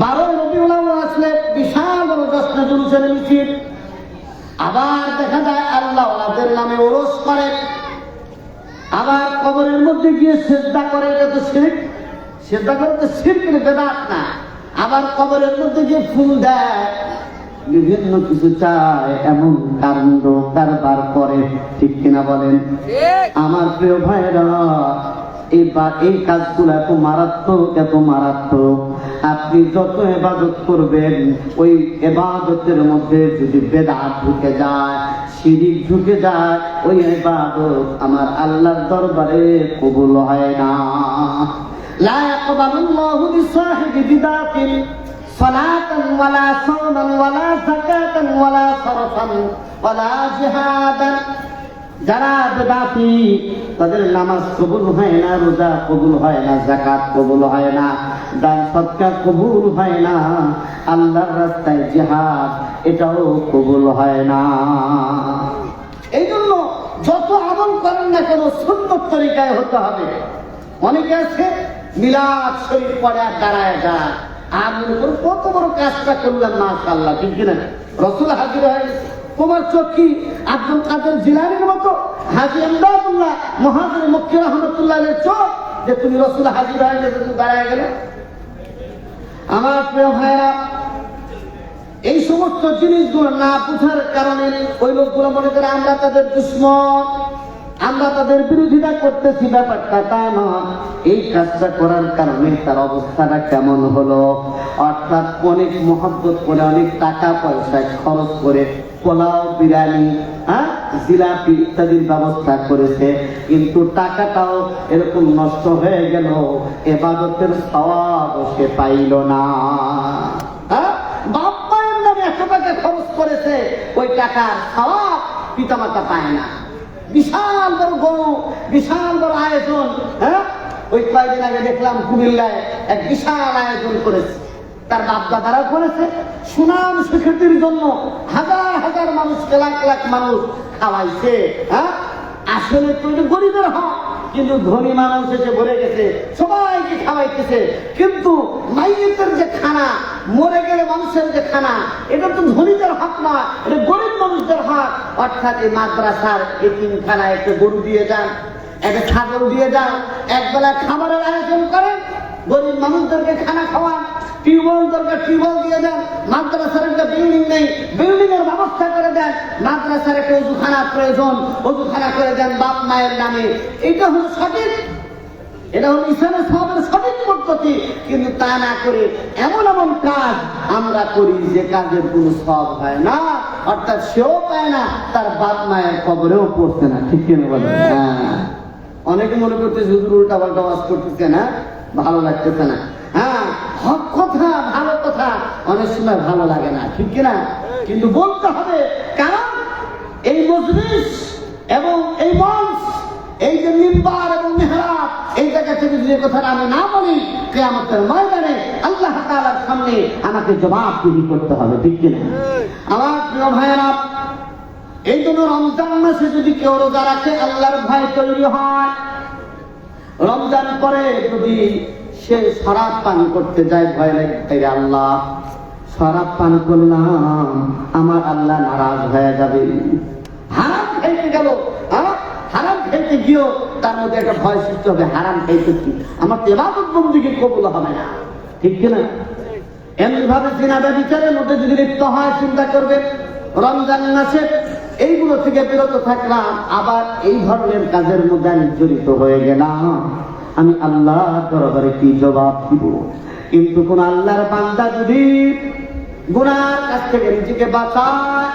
12 রবিউল আউয়াল আসলে বিশাল বড় জশ্নে জুলুসের মিছিল। আবার দেখা যায় আল্লাহ ওয়ালাদের নামে ওরস করে, আবার কবরের মধ্যে গিয়ে সিজদা করে। এটা তো শিরক, সিজদা করে তো শিরকের বেদাত না। আবার কবরের মধ্যে গিয়ে ফুল দেয়, বিভিন্ন কিছু চায়, এমন কাণ্ড কারবার করে। ঠিক কিনা বলেন? আমার প্রিয় ভাইরা, এই কাজগুলো এত মারাত্মক, এত মারাত্মক। আপনি যত ইবাদত করবেন, ওই ইবাদতের মধ্যে যদি বেদাত ঢুকে যায়, শিরিক ঢুকে যায়, ওই ইবাদত আমার আল্লাহর দরবারে কবুল হয় না। লা ইয়াকবালুল্লাহু বিসাহিবি বিদাতিন সালাতান ওয়ালা সাওমান ওয়ালা যাকাতান ওয়ালা সারফান ওয়ালা জিহাদান। যারা বেদাতি, তাদের নামাজ কবুল হয় না, রোজা কবুল হয় না, যাকাত কবুল হয় না, দান সদকা কবুল হয় না, আল্লাহর রাস্তায় জিহাদ এটাও কবুল হয় না। এই জন্য যত আমল করেন না কেন সুন্নত তরিকায় হতে হবে। অনেকে আছে মিলাদ শরীফ পড়ে আর দাঁড়ায় যায়, আর মনে করো কত বড় কাজটা করলাম, মাশাআল্লাহ। ঠিক কিনা? রাসূল হাজির হয়ে গেছে। তোমার চোখ কি আব্দুল কাদের জিলানীর মতো, হাজী ইমদাদুল্লাহ মুহাজির মক্কি রাহমাতুল্লাহের চোখ, যে তুমি রাসূল হাজির হয়ে গেছে, তুমি দাঁড়ায় গেলে? আমার প্রিয় ভাইরা, এই সমস্ত জিনিসগুলো না বুঝার কারণে ওই লোকগুলো মনে করে আমরা তাদের দুশমন, আমরা তাদের বিরোধিতা করতেছি। ব্যাপারটা তা নয়। এই কাজটা করার কারণে তার অবস্থাটা কেমন হলো? অর্থাৎ অনেক মহব্বত করে, অনেক টাকা পয়সা খরচ করে পোলাও, বিরিয়ানি, জিলাপি ইত্যাদির ব্যবস্থা করেছে, কিন্তু টাকাটাও এরকম নষ্ট হয়ে গেল, ইবাদতের সওয়াব সে পাইল না। বাপ মায়ের নামে 100 টাকা খরচ করেছে, ওই টাকার সওয়াব পিতামাতা পায় না। বিশাল বড় গরু, বিশাল বড় আয়োজন। ওই কয়েকদিন আগে দেখলাম কুমিল্লায় এক বিশাল আয়োজন করেছে, তার বাপ দাদারা করেছে সুনাম সুখ্যাতির জন্য। হাজার হাজার মানুষকে, লাখ লাখ মানুষ খাওয়াইছে। আসলে তো গরিবের হক, কিন্তু ধনী মানুষ এসে ভরে গেছে, সবাইকে খাওয়াইতেছে। কিন্তু মাইয়েতের যে খানা, মরে গেলে মানুষের যে খানা, এটা তো ধনীদের হক না, এটা গরিব মানুষদের হক। অর্থাৎ এই মাদ্রাসার এতিমখানায় একটা গরু দিয়ে যান, একটা ছাগল দিয়ে যান, একবেলা খাবারের আয়োজন করেন, গরিব মানুষদেরকে খানা খাওয়ান। টিউবওয়েল দরকার, টিউবওয়েল দিয়ে দেন। মাদ্রাসার একটা বিল্ডিং নেই, বিল্ডিং এর ব্যবস্থা করে দেন। মাদ্রাসার একটা ওযুখানা প্রয়োজন, ওযুখানা করে দেন বাপ মায়ের নামে। এটা হলো সঠিক, এটা হলো ইসলামের সবের সঠিক পদ্ধতি। কিন্তু তা না করে এমন এমন কাজ আমরা করি যে কাজের কোনো সব হয় না, অর্থাৎ সেও পায় না, তার বাপ মায়ের কবরেও পড়ছে না। ঠিক কিনা বলেন? হ্যাঁ, অনেকে মনে করতেছে হুজুর উল্টা পাল্টা ওয়াজ করতেছে না, ভালো লাগতেছে না। হ্যাঁ, হক কথা, ভালো কথা অনেক সময় ভালো লাগে না, ঠিক কিনা? কিন্তু বলতে হবে, কারণ এই মজলিস এবং এই মঞ্চ, এই যে মিম্বার এবং মেহরাব, এই জায়গা থেকে যে কথাটা আমি না বলি, কিয়ামতের ময়দানে আল্লাহ তাআলার সামনে আমাকে জবাবদিহি করতে হবে। ঠিক কিনা? আমার প্রিয় ভাইয়েরা, এই জন্য রমজান মাসে যদি কেউ রোজা রাখে, আল্লাহর ভয় তৈরি হয়। রমজান পরে যদি সে শরাব পান করতে যায়, ভয় লাগে, আল্লাহ শরাব পান করলাম, আমার আল্লাহ নারাজ হয়ে যাবে। হারাম খাইতে গেল, হারাম খাইতে গিয়েও তার মধ্যে একটা ভয় সৃষ্টি হবে, হারাম খাইতেছি, আমার ইবাদত বন্দেগী কবুল হবে না। ঠিক কিনা? এমনি ভাবে জিনা ব্যভিচারের মধ্যে যদি লিপ্ত হয়, চিন্তা করবে রমজান মাসে এইগুলো থেকে বিরত থাকলাম, আবার এই ধরনের কাজের মধ্যে আমি জড়িত হয়ে গেলাম, আমি আল্লাহর দরবারে কি জবাব দিব? কিন্তু কোন আল্লাহর বান্দা যদি গুনার কাছ থেকে নিজেকে বাঁচায়,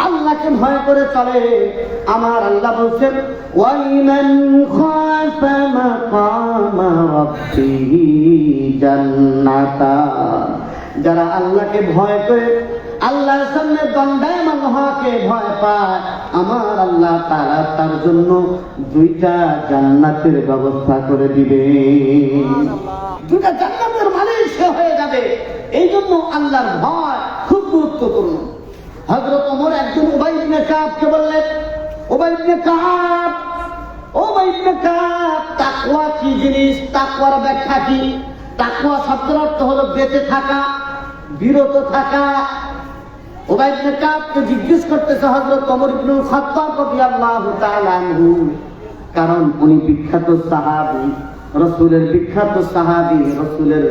আল্লাহকে ভয় করে চলে, আমার আল্লাহ বলছেন ওয়ালিমান খাফা মাকামা রাব্বিহি জান্নাতান, যারা আল্লাহকে ভয় করে আল্লাহর সামনে দণ্ডায়মান হওয়াকে ভয় পায়, আমার আল্লাহ তাআলা তার জন্য দুইটা জান্নাতের ব্যবস্থা করে দিবে, দুইটা জান্নাতের মালিক সে হয়ে যাবে। এই জন্য আল্লাহর ভয় খুব গুরুত্বপূর্ণ। হযরত ওমর একজন উবাই ইবনে কাবকে বললেন, উবাই ইবনে কাব, উবাই ইবনে কাব, তাকওয়া কি জিনিস? তাকওয়ার ব্যাখ্যা কি? তাকওয়া শব্দের অর্থ হলো বেঁচে থাকা, বিরত থাকা। উবাই ইবনে কাবকে জিজ্ঞেস করতেছে হযরত ওমর ইবনুল খাত্তাব রাদিয়াল্লাহু তাআলা আনহু, কারণ উনি বিখ্যাত সাহাবী, রাসূলের বিখ্যাত সাহাবী, রাসূলের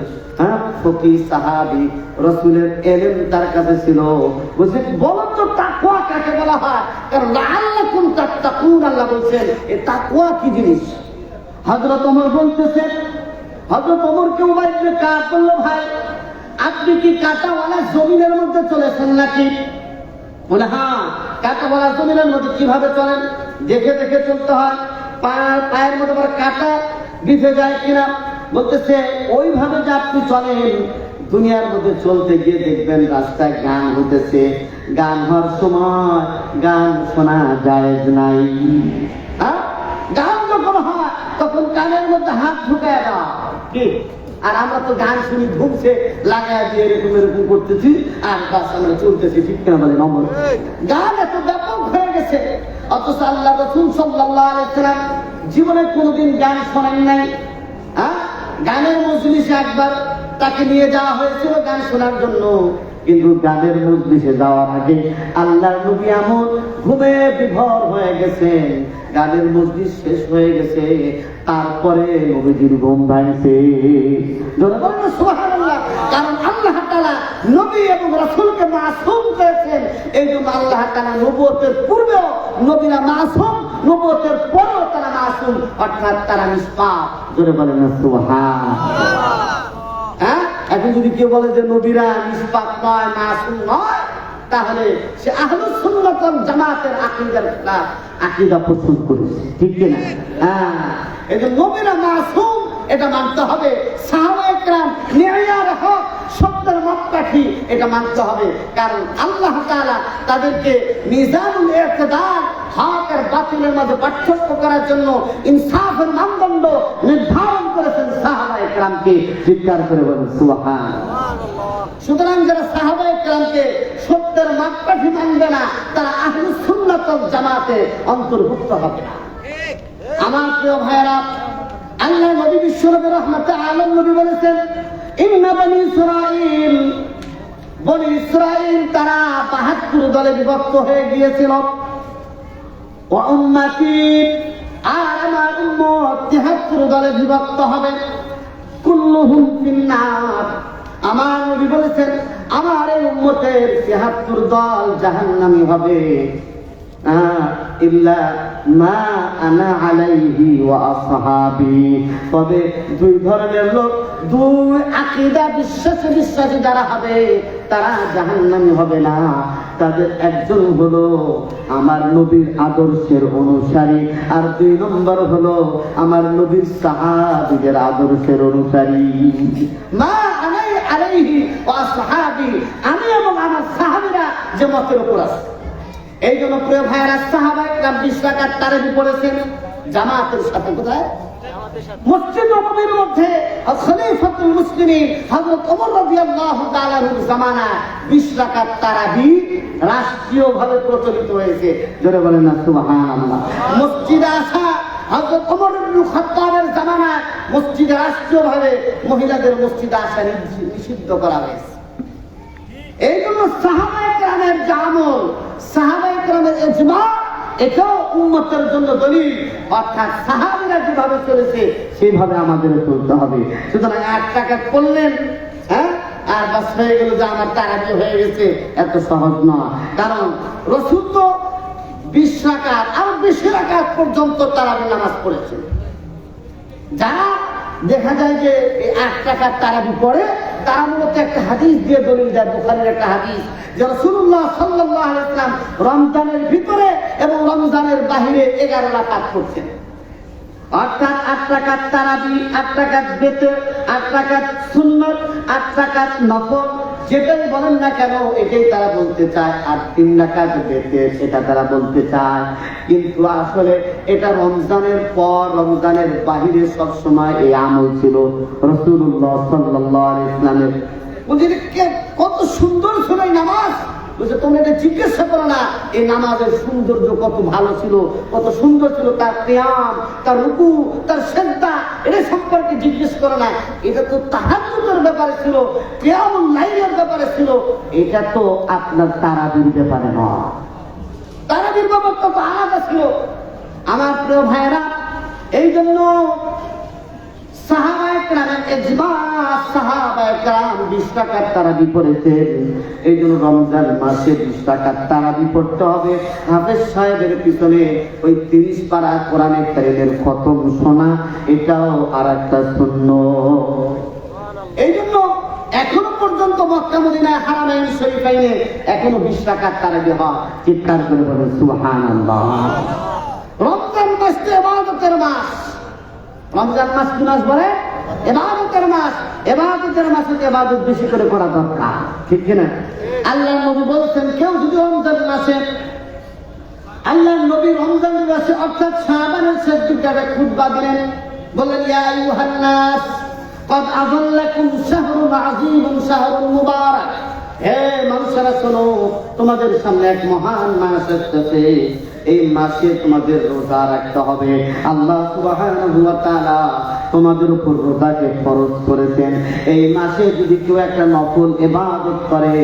ফকিহ সাহাবী, রাসূলের ইলম তার কাছে ছিল। বলছে বলো তো তাকওয়া কাকে বলা হয়? কারণ লাআল্লাকুম তাত্তাকুন, আল্লাহ বলছেন এই তাকওয়া কি জিনিস? হযরত ওমর বলতেছে, হযরত ওমরকে উবাই ইবনে কাব বলল, ভাই আপনি কি কাঁটাওয়ালা জমিনের মধ্যে চলেছেন নাকি? বলে হ্যাঁ, কাঁটাওয়ালা জমিনের মধ্যে কিভাবে চলেন? দেখে দেখে চলতে হয়, পায়ের মধ্যে আবার কাঁটা বিঁধে যায় কিনা। বলতেছে ওইভাবে যে আপনি চলেন, দুনিয়ার মধ্যে চলতে গিয়ে দেখবেন রাস্তায় গান হতেছে, গান হওয়ার সময় গান শোনা জায়েজ নাই। গান যখন হয় তখন কানের মধ্যে হাত ঢুকায় দেওয়া কি? আর আমরা তো গান শুনি ঘুমছে লাগায় দিয়ে এরকম এরকম করতেছি আর বাস আমরা চলতেছি, ঠিক কিনা বলে? নম্বর গান এত ব্যাপক হয়ে গেছে, অথচ আল্লাহ রাসূল সাল্লাল্লাহু আলাইহি ওয়াসাল্লাম জীবনে কোনোদিন গান শোনেন নাই। গানের মজলিসে একবার তাকে নিয়ে যাওয়া হয়েছিল গান শোনার জন্য, কিন্তু গানের মজলিসে যাওয়ার আগে আল্লাহর নবী এমন ঘুমে বিভোর হয়ে গেছেন, গানের মজলিস শেষ হয়ে গেছে, তারপরে নবীজির ঘুম ভাঙছে। সুবহানাল্লাহ। কারণ আল্লাহ তাআলা নবী এবং রাসূলকে মাসুম করেছেন, এই জন্য আল্লাহ তাআলা নবুয়তের পূর্বেও নবীরা মাসুম, নবুয়তের পরেও তারা মাসুম, অর্থাৎ তারা নিষ্পাপ। জোরে বলেন না সুবহানাল্লাহ। এখন যদি কেউ বলে যে নবীরা নিষ্পাপ নয়, মাসুম নয়, তাহলে সে আহলুস সুন্নাত ওয়াল জামাতের আকীদা প্রস্তুত করেছে, ঠিক কিনা? এই যে নবীরা মাসুম এটা মানতে হবে, সাহাবায়ে কেরাম নিয়ার হক সত্যের মাপকাঠি এটা মানতে হবে। কারণ আল্লাহ তাআলা তাদেরকে মিজানুল ইতিদাল, হক আর বাতিলের মধ্যে পার্থক্য করার জন্য ইনসাফের মানদণ্ড নির্ধারণ করেছেন সাহাবায়ে কেরামকে। চিৎকার করে বলেন সুবহানাল্লাহ। সুতরাং যারা সাহাবায়ে কেরামকে সত্যের মাপকাঠি মানবে না, তারা আহলুস সুন্নাত ওয়াল জামাতে অন্তর্ভুক্ত হবে না। আমার প্রিয় ভাইরা, আল্লাহ নবী বিশ্বনবী রাহমাতুল আলামিন নবী বলেছেন, ইন্না বনি ইসরাঈল, বনি ইসরাঈল তারা ৭২ দলে বিভক্ত হয়ে গিয়েছিল। ওয়া উম্মতি, আর আমার উম্মত ৭৩ দলে বিভক্ত হবে। কুল্লুহুম ফিন্নার, আমার নবী বলেছেন আমার এই উম্মতের ৭৩ দল জাহান্নামী হবে, ইল্লা মা আনা আলাইহি ওয়া আসহাবি। তবে দুই ধরনের লোক, দুই আকীদা বিশ্বাসী যারা হবে তারা জাহান্নামী হবে না। তাদের একজন হলো আমার নবীর আদর্শের অনুসারী, আর ২ নম্বর হলো আমার নবীর সাহাবীদের আদর্শের অনুসারী। মা আনা আলাইহি ওয়া আসহাবি, আমি এবং আমার সাহাবীরা যে মতের উপর আছে। এই জন্য প্রিয় ভাইয়েরা, সাহাবায়ে কেরাম ২০ রাকাত তারাবি পড়েছেন জামাতের সাথে। কোথায়? মসজিদ নববীর মধ্যে। খলিফাতুল মুসলিমিন হযরত ওমর রাদিয়াল্লাহু তাআলা এর জামানায় ২০ রাকাত তারাবি রাষ্ট্রীয়ভাবে প্রচলিত হয়েছে। জোরে বলেন না সুবহানাল্লাহ। মসজিদে আসা হযরত ওমর ইবনে খাত্তাবের জামানায় মসজিদে রাষ্ট্রীয়ভাবে মহিলাদের মসজিদে আসা নিষিদ্ধ করা হয়েছে। এই জন্য সাহাবায়ে কেরামের যে আমল, সাহাবায়ে কেরামের ইজমা, এটাও উম্মতের জন্য দলিল। অর্থাৎ সাহাবীরা যেভাবে চলেছে সেইভাবে আমাদের চলতে হবে। সুতরাং ৮ রাকাত পড়লেন, আর বাস হয়ে গেল যে আমার তারাবি হয়ে গেছে, এত সহজ নয়। কারণ রাসূল তো ২০ রাকাত আর ২০ রাকাত পর্যন্ত তারাবি নামাজ পড়েছেন। যারা দেখা যায় যে এই ৮ রাকাত তারাবি পড়ে তারা মূলত একটা হাদিস দিয়ে দলিল দেয়, বুখারীর একটা হাদিস, যে রাসূলুল্লাহ সাল্লাল্লাহু আলাইহি ওয়াসাল্লাম রমজানের ভিতরে এবং রমজানের বাহিরে 11 রাকাত করতেন। অর্থাৎ 8 রাকাত তারাবি, 8 রাকাত বিতর, 8 রাকাত সুন্নাত, 8 রাকাত নফল, যেটাই বলেন না কেন এটাই তারা বলতে চায়। আর 3 রাকাত বিতর, সেটা তারা বলতে চায়। কিন্তু আসলে এটা রমজানের পর, রমজানের বাহিরে সবসময় এই আমল ছিল রাসূলুল্লাহ সাল্লাল্লাহু আলাইহি ওয়াসাল্লামের। বলছে কত সুন্দর ছিল এই নামাজ। বলছে তোমরা এটা জিজ্ঞাসা করো না এই নামাজের সৌন্দর্য কত ভালো ছিল, কত সুন্দর ছিল তার কিয়াম, তার রুকু, তার সিজদা, এটা সম্পর্কে জিজ্ঞেস করো না। এটা তো তাহাজ্জুদের ব্যাপারে ছিল, কিয়ামুল লাইলের ব্যাপারে ছিল, এটা তো আপনার তারাবির ব্যাপারে নয়। তারাবির ব্যাপারটা তো আলাদা ছিল। আমার প্রিয় ভাইয়েরা, এই জন্য সাহাবায়ে কেরামের ইজমা, সাহাবায়ে কেরাম 20 রাকাত তারাবি পড়েছেন। এই জন্য রমজান মাসে 20 রাকাত তারাবি পড়তে হবে। হাফেজ সাহেবের পিছনে ওই 30 পারা কোরআনের কারিমের খতম শোনা, এটাও আরেকটা সুন্নাত। এই জন্য এখনো পর্যন্ত মক্কা মদিনায় হারামাইন শরীফাইনে এখনো 20 রাকাত তারাবি হয়। চিৎকার করে বলেন সুবহানাল্লাহ। রমজান মাস তো ইবাদতের মাস। রমজান মাস কি মাস বলে? ইবাদতের মাস। ইবাদতের মাসে ইবাদত বেশি করে করা দরকার, ঠিক কিনা? আল্লাহর নবী বলছেন, কেউ যদি রমজান মাসে, আল্লাহর নবী রমজান মাসে অর্থাৎ শাবানের শেষ দিকে খুতবা দিলেন, বললেন ইয়া আইয়ুহান নাস قد أظلكم شهر عظيم شهر مبارك। হে মানুষেরা শোনো, তোমাদের সামনে এক মহান মাস আসছে। এই মাসে তোমাদের রোজা রাখতে হবে। আল্লাহ সুবহানাহু ওয়া তাআলা তোমাদের উপর রোজাকে ফরজ করেছেন। এই মাসে যদি কেউ একটা নফল ইবাদত করে,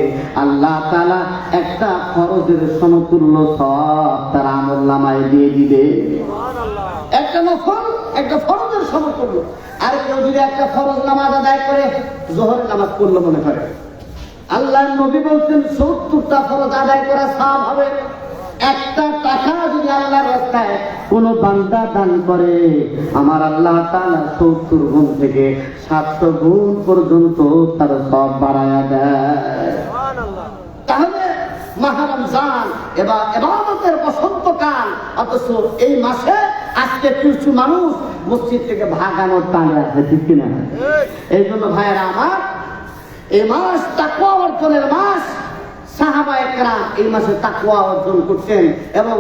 আল্লাহ তাআলা একটা ফরজের সমতুল্য সওয়াব তার আমলনামায় দিয়ে দিবে। সুবহানাল্লাহ। একটা নফল একটা ফরজের সমতুল্য। আর কেউ যদি একটা ফরজ নামাজ আদায় করে, যোহরের নামাজ পড়লো মনে করে, আল্লাহর নবী বলছেন 70টা ফরজ আদায় করা সওয়াব হবে। একটা টাকা যদি আল্লাহর রাস্তায় কোন বান্দা দান করে, আমার আল্লাহ তাআলা 70 গুণ থেকে 700 গুণ পর্যন্ত তার সওয়াব বাড়ায়া দেয়। সুবহানাল্লাহ। তাহলে মাহ রমজান এবার ইবাদতের বসন্তকাল, অথচ এই মাসে আজকে কিছু মানুষ মসজিদ থেকে ভাগানোর টানে আছে, ঠিক কিনা? এই জন্য ভাইয়েরা আমার, এই মাস তাকওয়া অর্জনের মাস। সাহাবায়ে কেরাম এই মাসে তাকওয়া অর্জন করতেন এবং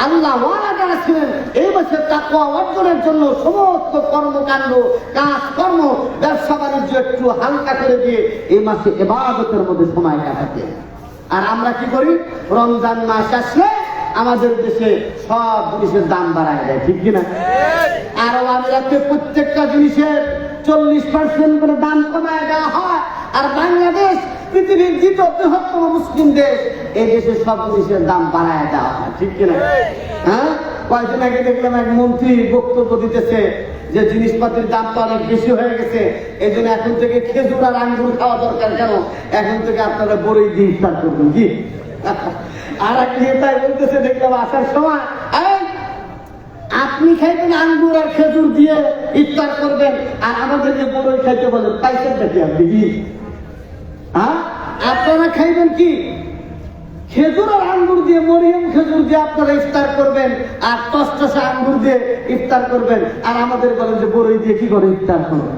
আল্লাহ ওয়ালা যারা ছিলেন এই মাসে তাকওয়া অর্জনের জন্য সমস্ত কর্মকাণ্ড, কাজকর্ম, ব্যবসা বাণিজ্য একটু হালকা করে দিয়ে এই মাসে ইবাদতের মধ্যে সময় কাটাতেন। আর আমরা কি করি? রমজান মাস আসলে আমাদের দেশে সব জিনিসের দাম বাড়ায় দেয়, ঠিক কিনা? আরব আমিরাতে প্রত্যেকটা জিনিসের 40% করে দাম কমায় দেওয়া হয়। আর বাংলাদেশ পৃথিবীর দ্বিতীয় বৃহত্তম মুসলিম দেশ, এই দেশে সব জিনিসের দাম বাড়ায় দেওয়া হয়, ঠিক কিনা? হ্যাঁ, কয়েকদিন আগে দেখলাম এক মন্ত্রী বক্তব্য দিতেছে যে জিনিসপাতির দাম তো অনেক বেশি হয়ে গেছে, এই জন্য এখন থেকে খেজুর আর আঙ্গুর খাওয়া দরকার। কেন? এখন থেকে আপনারা বড়ই দিয়ে ইফতার করবেন। কি আর এক নেতাই বলতেছে, দেখলাম আসার সময়, আপনি খাইবেন আঙ্গুর আর খেজুর দিয়ে ইফতার করবেন, আর আমাদেরকে বড়ই খাইতে বলেন। পাইছেন নাকি আপনি? কি আপনারা খাইবেন কি? খেজুর আর আঙ্গুর দিয়ে, মরিয়ম খেজুর দিয়ে আপনারা ইফতার করবেন, আর টসটসা আঙ্গুর দিয়ে ইফতার করবেন, আর আমাদের বলেন যে বড়ই দিয়ে কি করে ইফতার করবেন?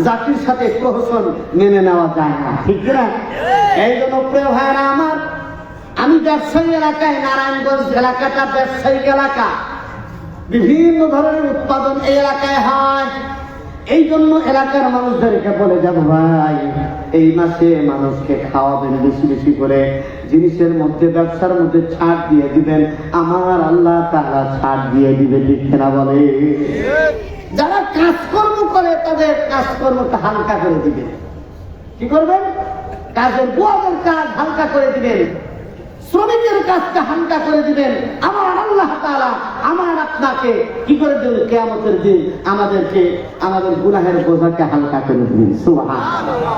জাতির সাথে প্রহসন মেনে নেওয়া যায় না, ঠিক না? এই জন্য প্রিয় ভাইরা আমার, আমি ব্যবসায়ী এলাকায়, নারায়ণগঞ্জ এলাকাটা ব্যবসায়িক এলাকা, বিভিন্ন ধরনের উৎপাদন এই এলাকায় হয়। এই জন্য এলাকার মানুষদেরকে বলে যাব, ভাই এই মাসে মানুষকে খাওয়াবেন বেশি বেশি করে, জিনিসের মধ্যে, ব্যবসার মধ্যে ছাড় দিয়ে দিবেন, আমার আল্লাহ তাআলা ছাড় দিয়ে দিবে, ঠিক না বলে? যারা কাজকর্ম করে তাদের কাজকর্মটা হালকা করে দিবেন। কি করবেন? কাজের বুয়াদের কাজ হালকা করে দিবেন, শ্রমিকের কাজটা হালকা করে দিবেন। আমার আল্লাহ তাআলা আমার আপনাকে কি করে দেবেন? কিয়ামতের দিন আমাদেরকে আমাদের গুনাহের বোঝাকে হালকা করে দিবেন। সুবহানাল্লাহ।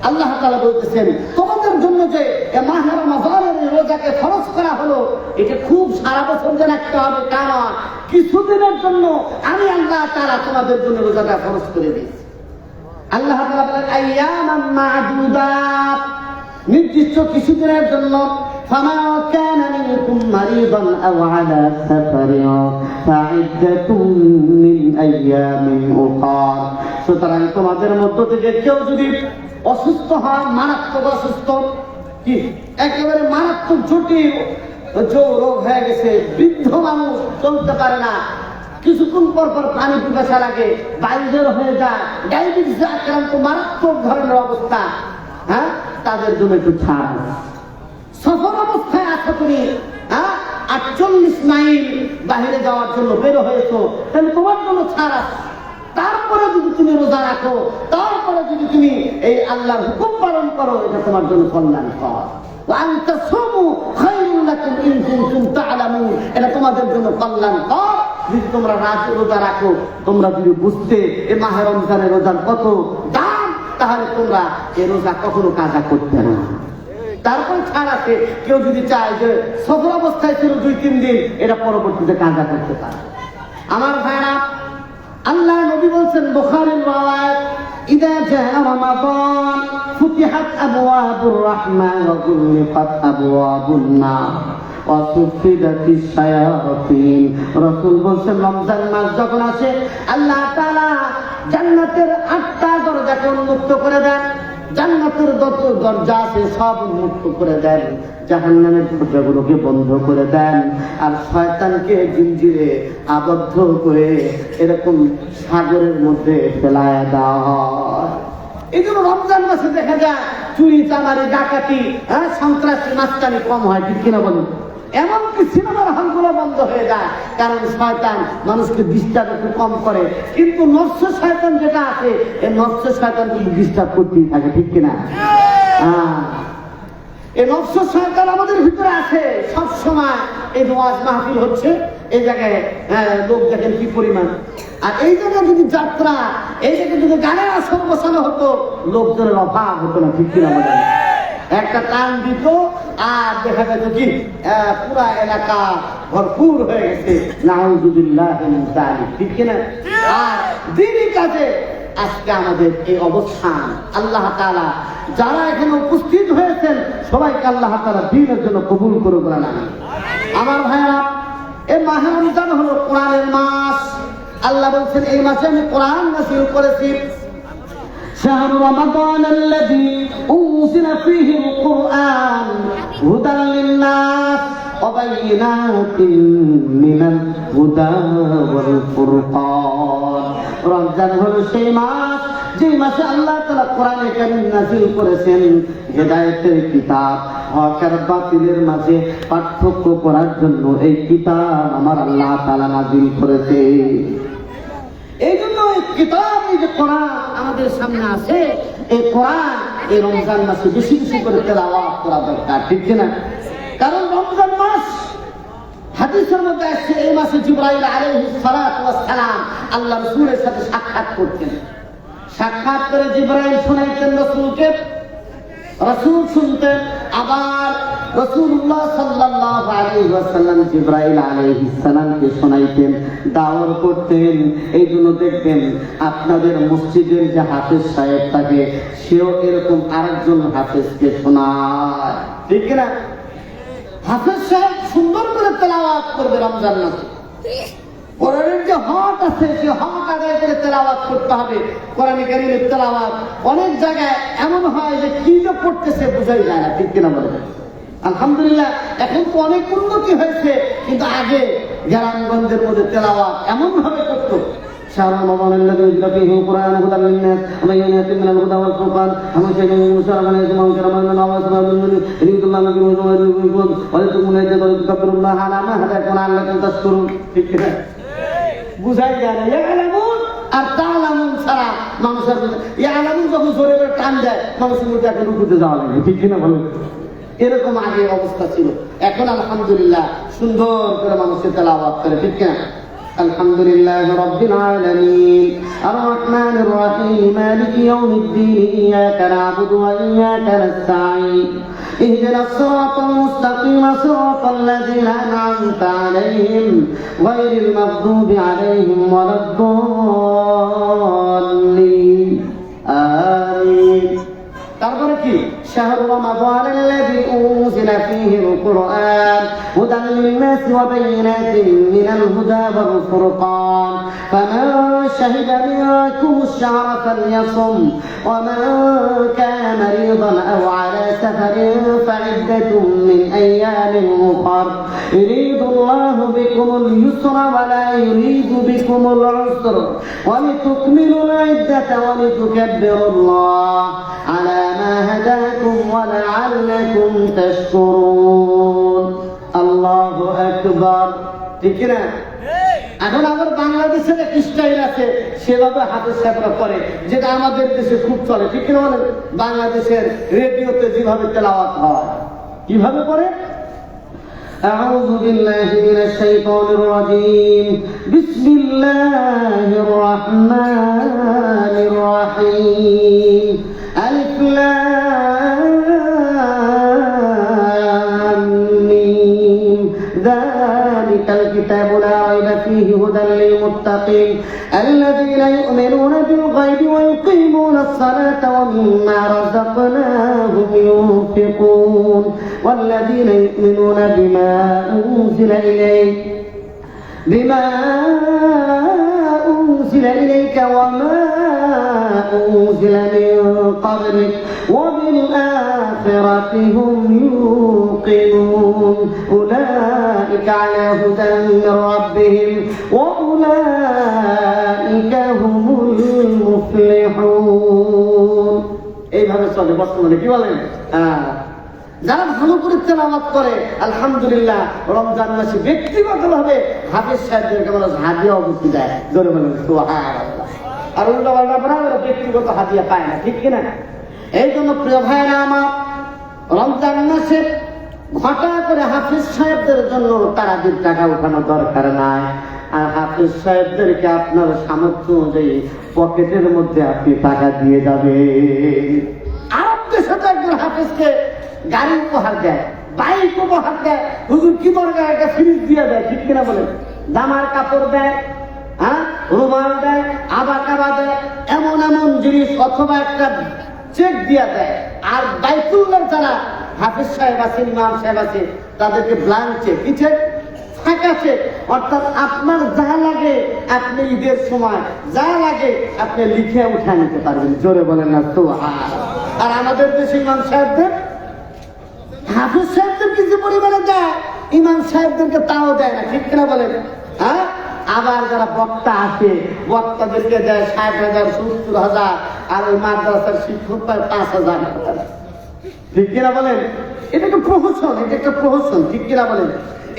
আল্লাহ তাআলা বলতেছেন, তোমাদের জন্য যে মাহ রমজানের রোজাকে ফরজ করা হলো, এটা খুব সারা বছর যে রাখতে হবে তা নয়, কিছুদিনের জন্য আমি আল্লাহ তাআলা তোমাদের জন্য রোজাটা ফরজ করে দিয়েছি। আল্লাহ তাআলা বলেন আইয়ামান মা'দুদাত, নির্দিষ্ট কিছুদিনের জন্য। ফামা কানা মিনকুম মারিদান আও আলা সাফারিন ফা'iদ্দাতুম মিন আইয়ামিন উখর। সুতরাং তোমাদের মধ্য থেকে কেউ যদি অসুস্থ হয়, মারাত্মক অসুস্থ, কি একেবারে মারাত্মক জটিল রোগ হয়ে গেছে, বৃদ্ধ মানুষ চলতে পারে না, কিছুক্ষণ পর পর পানি পিপাসা লাগে, বাইরে হয়ে যায়, ডায়াবেটিস আক্রান্ত মারাত্মক ধরনের অবস্থা, হ্যাঁ, তাদের জন্য একটু ছাড়। সফর অবস্থায় আশা করি 48 মাইল বাহিরে যাওয়ার জন্য বের হয়েছো, তাহলে তোমার জন্য ছাড় আছে। তারপরে যদি তুমি রোজা রাখো, তারপরে যদি তুমি এই আল্লাহর হুকুম পালন করো, এটা তোমার জন্য কল্যাণকর। এটা তোমাদের জন্য কল্যাণকর যদি তোমরা রোজা রাখো। তোমরা যদি বুঝতে এই মাহে রমজানের রোজার কত দাম, তাহলে তোমরা এই রোজা কখনো কাজা করতে না। তারপরে ছাড় আছে, কেউ যদি চায় যে সফর অবস্থায় ছিল 2-3 দিন, এটা পরবর্তীতে কাজা করতে পারে। আমার ভাইরা, আল্লাহ নবী বলছেন বুখারীর রাওয়ায়াত, ইদা জাআ রমাদান ফুতিহাত আবওয়াবুর রাহমান ওয়া গুলিকাত আবওয়াবুন নার ওয়া সুফিদাতিশ শায়াতিন। রাসূল বলেন রমজান মাস যখন আসে, আল্লাহ তাআলা জান্নাতের 8টা দরজাকে উন্মুক্ত করে দেন, জান্নাতের যত দরজা আছে সব উন্মুক্ত করে দেন, জাহান্নামের দরজাগুলোকে বন্ধ করে দেন, আর শয়তানকে জিঞ্জিরে আবদ্ধ করে এরকম সাগরের মধ্যে ফেলায় দেওয়া হয়। এই জন্য রমজান মাসে দেখা যায় চুরি চামারি ডাকাতি, সন্ত্রাসী মাস্তানি কম হয়, ঠিক কিনা বলুন? এমনকি সিনেমার হলগুলো বন্ধ হয়ে যায়, কারণ শয়তান মানুষকে ডিস্টার্ব একটু কম করে। কিন্তু নফস শয়তান যেটা আছে, এই নফস শয়তান কিন্তু ডিস্টার্ব করতেই থাকে, ঠিক কিনা? এই নফস শয়তান আমাদের ভিতরে আছে সব সময়। এই ওয়াজ মাহফিল হচ্ছে, এই জায়গায় লোক দেখেন কি পরিমাণ, আর এই জায়গায় যদি যাত্রা, এই জায়গায় যদি গানের আসর বসানো হতো, লোকজনের অভাব হতো না, ঠিক কিনা বলেন? একটা টান দিত আর দেখা যেত কি পুরা এলাকা ভরপুর হয়ে গেছে, নাউযুবিল্লাহ মিন যালিক, ঠিক কিনা? আর দিনই কাজে আজকে আমাদের এই অবস্থান। আল্লাহ তাআলা যারা এখানে উপস্থিত হয়েছেন সবাইকে আল্লাহ তাআলা দ্বীনের জন্য কবুল করে বলেন আমিন। আমার ভাইরা, এই মাহে রমজান হলো কোরআনের মাস। আল্লাহ বলছেন এই মাসে আমি কোরআন নাযিল করেছি। شهر رمضان الذي أنزل فيه القرآن هدى للناس وبينات من الهدى والفرقان। রমজান হলো সেই মাস যে মাসে আল্লাহ তাআলা কোরআনে কারীম নাযিল করেছেন, হেদায়েতের কিতাব, হক আর বাতিলের মাঝে পার্থক্য করার জন্য এই কিতাব আমার আল্লাহ তাআলা নাযিল করেছে। এই জন্য এই কিতাব, এই যে কোরআন আমাদের সামনে আছে, এই কোরআন এই রমজান মাসে বেশি বেশি করে তেলাওয়াত করা দরকার, ঠিক কিনা? কারণ রমজান মাস, হাদিসের মধ্যে আসছে এই মাসে জিবরাইল আলাইহিস সালাতু ওয়াস সালাম আল্লাহ রাসূলের সাথে সাক্ষাৎ করতেন। সাক্ষাৎ করে জিবরাইল শোনাইতেন রাসূলকে, রাসূল শুনতেন। আবার রাসূলুল্লাহ সাল্লাল্লাহু আলাইহি ওয়াসাল্লাম জিবরাইল আলাইহিস সালামকে শোনাইতেন, দাওয়াত করতেন। এই জন্য দেখবেন আপনাদের মসজিদের যে হাফেজ সাহেব থাকে, সেও এরকম আরেকজন হাফেজকে শোনায়, ঠিক কিনা? হাফেজ সাহেব সুন্দর করে তেলাওয়াত করবে রমজান মাসে। কোরআনের যে হক আছে, সে হক আদায় করে তেলাওয়াত করতে হবে। কোরআনে কারীমের তেলাওয়াত অনেক জায়গায় এমন হয় যে কি যে পড়তেছে বোঝাই যায় না, ঠিক কিনা বলেন? আলহামদুলিল্লাহ, এখন তো অনেক উন্নতি হয়েছে, কিন্তু আগে গ্রামগঞ্জের মধ্যে তেলাওয়াত এমন ভাবে করতো। شهر رمضان الذي أنزل فيه القرآن هدى للناس وبينات من الهدى والفرقان فمن شهد منكم الشهر فليصمه كما وسبب من يريد الله بكم ويريدكم ولتكن العدة ولتكبروا الله على ما هداكم لعلكم تشكرون। বুঝাই যায় না। ইয়ালামুন আর তাআলামুন ছাড়া মানুষের ইয়ালামুন যখন জোরে করে টান দেয়, মানুষের মধ্যে এখন রুকুতে যাওয়া লাগে, ঠিক কিনা বলেন? এরকম আগে অবস্থা ছিল। এখন আলহামদুলিল্লাহ সুন্দর করে মানুষের তেলাওয়াত করে, ঠিক কিনা? আলহামদুলিল্লাহ রাব্বিল আলামিন আর রহমানির রহিম মালিকি ইয়াউমিদ্দিন ইয়াকা না'বুদু ওয়া ইয়াকা নাস্তাঈন ইহদিনাস সিরাতাল মুস্তাকিম সিরাতাল লাযীনা আন'আমতা আলাইহিম গায়রিল মাগদুবি আলাইহিম ওয়ালাদ-দাল্লিন। আমিন। তারপরে কি শাহরু রমাদানাল্লাযী উনজিলা ফীহিল কুরআন হুদাল লিন-নাসি ওয়া বায়িনাতিন মিনাল হুদা ওয়াল ফুরকান ফামান শাহিদা মিনকুমুশ শাহরা ফালইয়াসুম ওয়া মান কানা মারিদান আও আলা সাফারিন ফা'iদ্দাতুম মিন আইয়ামিন উখর ইউরিদুল্লাহু বিকুমুল ইউসরা ওয়া লা ইউরিদু বিকুমুল উসরা ওয়া লিতুকমিলুল ইদ্দাতা ওয়া লিতুকাব্বিরুল্লাহ আলা ما هداكم ولعلكم تشكرون الله أكبر ঠিক না? এখন আমার বাংলাদেশের এক স্টাইল আছে, সেভাবে হাফেজ সাহেবরা করে, যেটা আমাদের দেশে খুব চলে, ঠিক না বলেন? বাংলাদেশের রেডিওতে যেভাবে তেলাওয়াত হয়, কিভাবে করে? أعوذ بالله من الشيطان الرجيم بسم الله الرحمن الرحيم ألف لام ميم ذلك الكتاب لا ريب فيه هدى للمتقين الذين يؤمنون بالغيب ويقيمون الصلاة ومما رزقناهم ينفقون والذين يؤمنون بما أنزل إليك وما أنزل من قبلك وبالآخرة هم يوقنون أولئك على هدى من ربهم وأولئك هم المفلحون এইভাবে চলে বর্তমানে, কি বলেন? যারা ভালো করে তেলাওয়াত করে আলহামদুলিল্লাহ, রমজান মাসে ব্যক্তিগতভাবে হাফেজ সাহেবদেরকে বলা হাদিয়া অবশ্যই দেয়, জোরে বলেন সুবহানাল্লাহ। আর উল্টা পাল্টা ওরা ব্যক্তিগত হাদিয়া পায় না, ঠিক কিনা? এই জন্য প্রিয় ভাইরা আমার, রমজান মাসে ঘটা করে হাফেজ সাহেবদের জন্য তারাবির টাকা উঠানো দরকার নাই। আর হাফেজ সাহেবদেরকে আপনার সামর্থ্য অনুযায়ী পকেটের মধ্যে আপনি টাকা দিয়ে যাবেন। আরব দেশে তো একজন হাফেজকে গাড়ি উপহার দেয়, বাইক উপহার দেয়, হুজুর কি দরকার একটা ফ্রিজ দিয়ে দেয়, ঠিক কিনা বলেন? জামার কাপড় দেয়, রুমাল দেয়, আবাকাবা দেয়, এমন এমন জিনিস, অথবা একটা চেক দিয়ে দেয়। আর বাইতুল্লাহ যারা হাফেজ সাহেব আছে, ইমাম সাহেব আছে, তাদেরকে ব্ল্যাঙ্ক চেক, কি চেক? ফাঁকা চেক। অর্থাৎ আপনার যা লাগে আপনি ঈদের সময় যা লাগে আপনি লিখে উঠে নিতে পারবেন, জোরে বলেন না সুবহানাল্লাহ। আর আমাদের দেশে ইমাম সাহেবদের, হাফেজ সাহেবদের কিছু পরিমাণে দেয়, ইমাম সাহেবদেরকে তাও দেয় না, ঠিক কিনা বলেন? আবার যারা বক্তা আছে, বক্তাদেরকে দেয় 60,000 70,000, আর ওই মাদ্রাসার শিক্ষক পায় 5,000, ঠিক কিনা বলেন? এটা একটা প্রহসন, এটা একটা প্রহসন, ঠিক কিনা বলেন?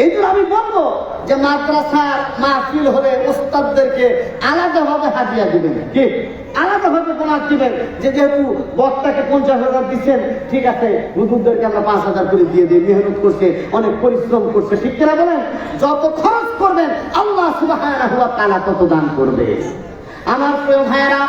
এই জন্য আমি বলবো যে মাদ্রাসার মাহফিল হলে ওস্তাদদেরকে আলাদাভাবে হাদিয়া দিবেন, কি আলাদাভাবে বোনাস দিবেন, যে যেহেতু বক্তাকে 50,000 দিচ্ছেন, ঠিক আছে, হুজুরদেরকে আমরা 5,000 করে দিয়ে দিই, মেহনত করছে, অনেক পরিশ্রম করছে, ঠিক কিনা বলেন? যত খরচ করবেন আল্লাহ সুবহানাহু ওয়া তাআলা তত দান করবে। আমার প্রিয় ভাইয়েরা,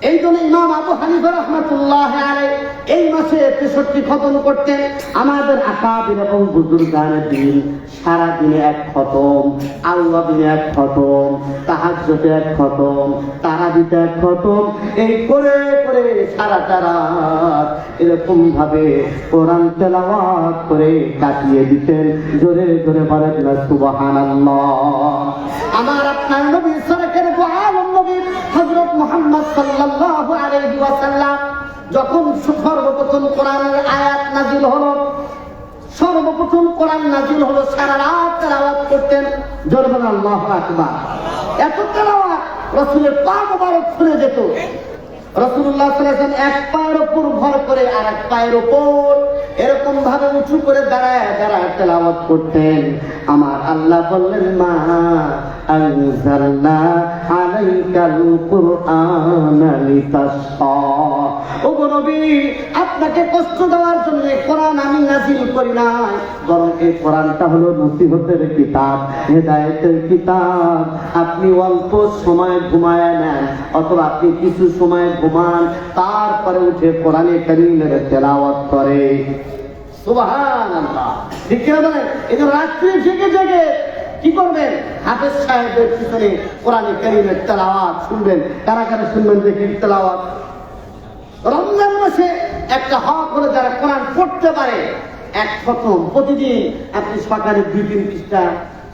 এই জন্য ইমাম আবু হানিফা রাহমাতুল্লাহ আলাইহি এই মাসে 63 খতম করতেন। আমাদের আকাবির এবং বুজুর্গানের দিন সারা দিনে এক খতম, আল্লাহ দিনে এক খতম, তাহাজ্জুদে এক খতম, তারাবিতে এক খতম, এই করে করে সারাটা রাত এরকম ভাবে কোরআন তেলাওয়াত করে কাটিয়ে দিতেন। জোরে জোরে বলেন না সুবহানাল্লাহ। আমার আপনার নবী সরকার আলম নবী হযরত মুহাম্মদ সাল্লাল্লাহু আলাইহি ওয়াসাল্লাম যখন সর্বপ্রথম কোরআনের আয়াত নাযিল হলো, সর্বপ্রথম কোরআন নাযিল হলো, সারা রাত তেলাওয়াত করতেন, জোরে বলেন আল্লাহু আকবার। এত তেলাওয়াত রাসূলের পা মোবারক ফুলে যেত। রাসূলুল্লাহ সাল্লাল্লাহু আলাইহি ওয়াসাল্লাম এক পায়ের উপর ভর করে আর এক পায়ের উপর এরকম ভাবে উঁচু করে দাঁড়ায় দাঁড়ায় তেলাওয়াত করতেন। আমার আল্লাহ বললেন, মা আনজালনা আলাইকাল কুরআনা লিতাশকা। ওগো নবী, আপনাকে কষ্ট দেওয়ার জন্য কোরআন আমি নাযিল করি নাই, বরং এই কোরআনটা হলো নসিহতের কিতাব, হেদায়েতের কিতাব। আপনি অল্প সময় ঘুমায় নেন, অথবা আপনি কিছু সময় ঘুমান, তারপরে উঠে কোরআনে কারীমের তেলাওয়াত করে। সুবহানাল্লাহ, ঠিক কিনা বলেন? এই যে রাত্রি জেগে জেগে কি করবেন? হাফেজ সাহেবের পিছনে কোরআনে কারীমের তেলাওয়াত শুনবেন। কারা কারা শুনবেন দেখি তেলাওয়াত? রমজান মাসে একটা হক হলো যারা কোরআন পড়তে পারে, এক খতম প্রতিদিন আপনি সকালে 2-3 পৃষ্ঠা,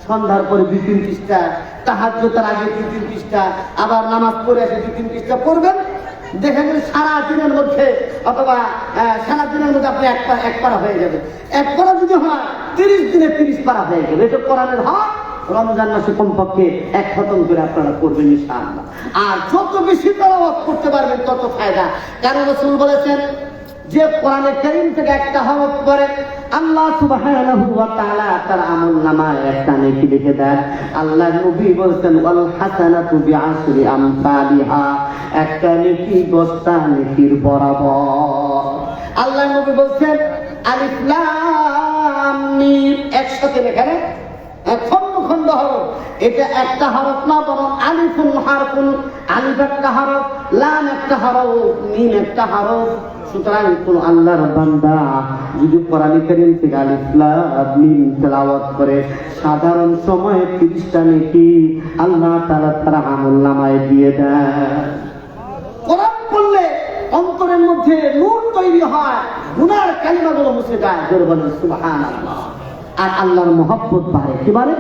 সন্ধ্যার পরে 2-3 পৃষ্ঠা, তাহাজ্জুদের আগে 2-3 পৃষ্ঠা, আবার নামাজ পড়ে এসে 2-3 পৃষ্ঠা পড়বেন। দেখা গেল সারা দিনের মধ্যে অথবা সারা দিনের মধ্যে আপনি এক পারা হয়ে যাবে। এক পারা যদি হয় 30 দিনে 30 পারা হয়ে যাবে। এটা কোরআনের হক। রমজান মাসে কমপক্ষে 1 খতম করে আপনারা করবেন ইনশাআল্লাহ। আর যত বেশি তেলাওয়াত করতে পারবেন তত ফায়দা। কারণ রাসূল বলেছেন যে কোরআনে কারীম থেকে একটা হরফ পড়ে আল্লাহ সুবহানাহু ওয়া তাআলা তার আমলনামায় একটা নেকি লিখে দেন। আল্লাহ নবী বলেছেন ওয়াল হাসানাতু বিআশরি আমসালিহা, একটা নেকি 10টা নেকির বরাবর। আল্লাহ নবী বলেছেন আলিফ লাম মিম, একসাথে লেখা না, খন্ড খন্ড হরফ। এটা একটা হরফ না, বরং আলিফুন হারফুন, আলিফ একটা হরফ, লাম একটা হরফ, মিম একটা হরফ। সুতরাং কোন আল্লাহর বান্দা যদি কোরআন কারীম থেকে আলিফ লাম মিম তেলাওয়াত করে সাধারণ সময়ে 30টা নেকি আল্লাহ তাআলা তার আমলনামায় দিয়ে দেন। কোরআন পড়লে অন্তরের মধ্যে নূর তৈরি হয়, গুনার কালিমাগুলো মুছে যায়। জোরে বলেন সুবহানাল্লাহ। আর আল্লাহর মহব্বত বাড়ে। কি বাড়ে?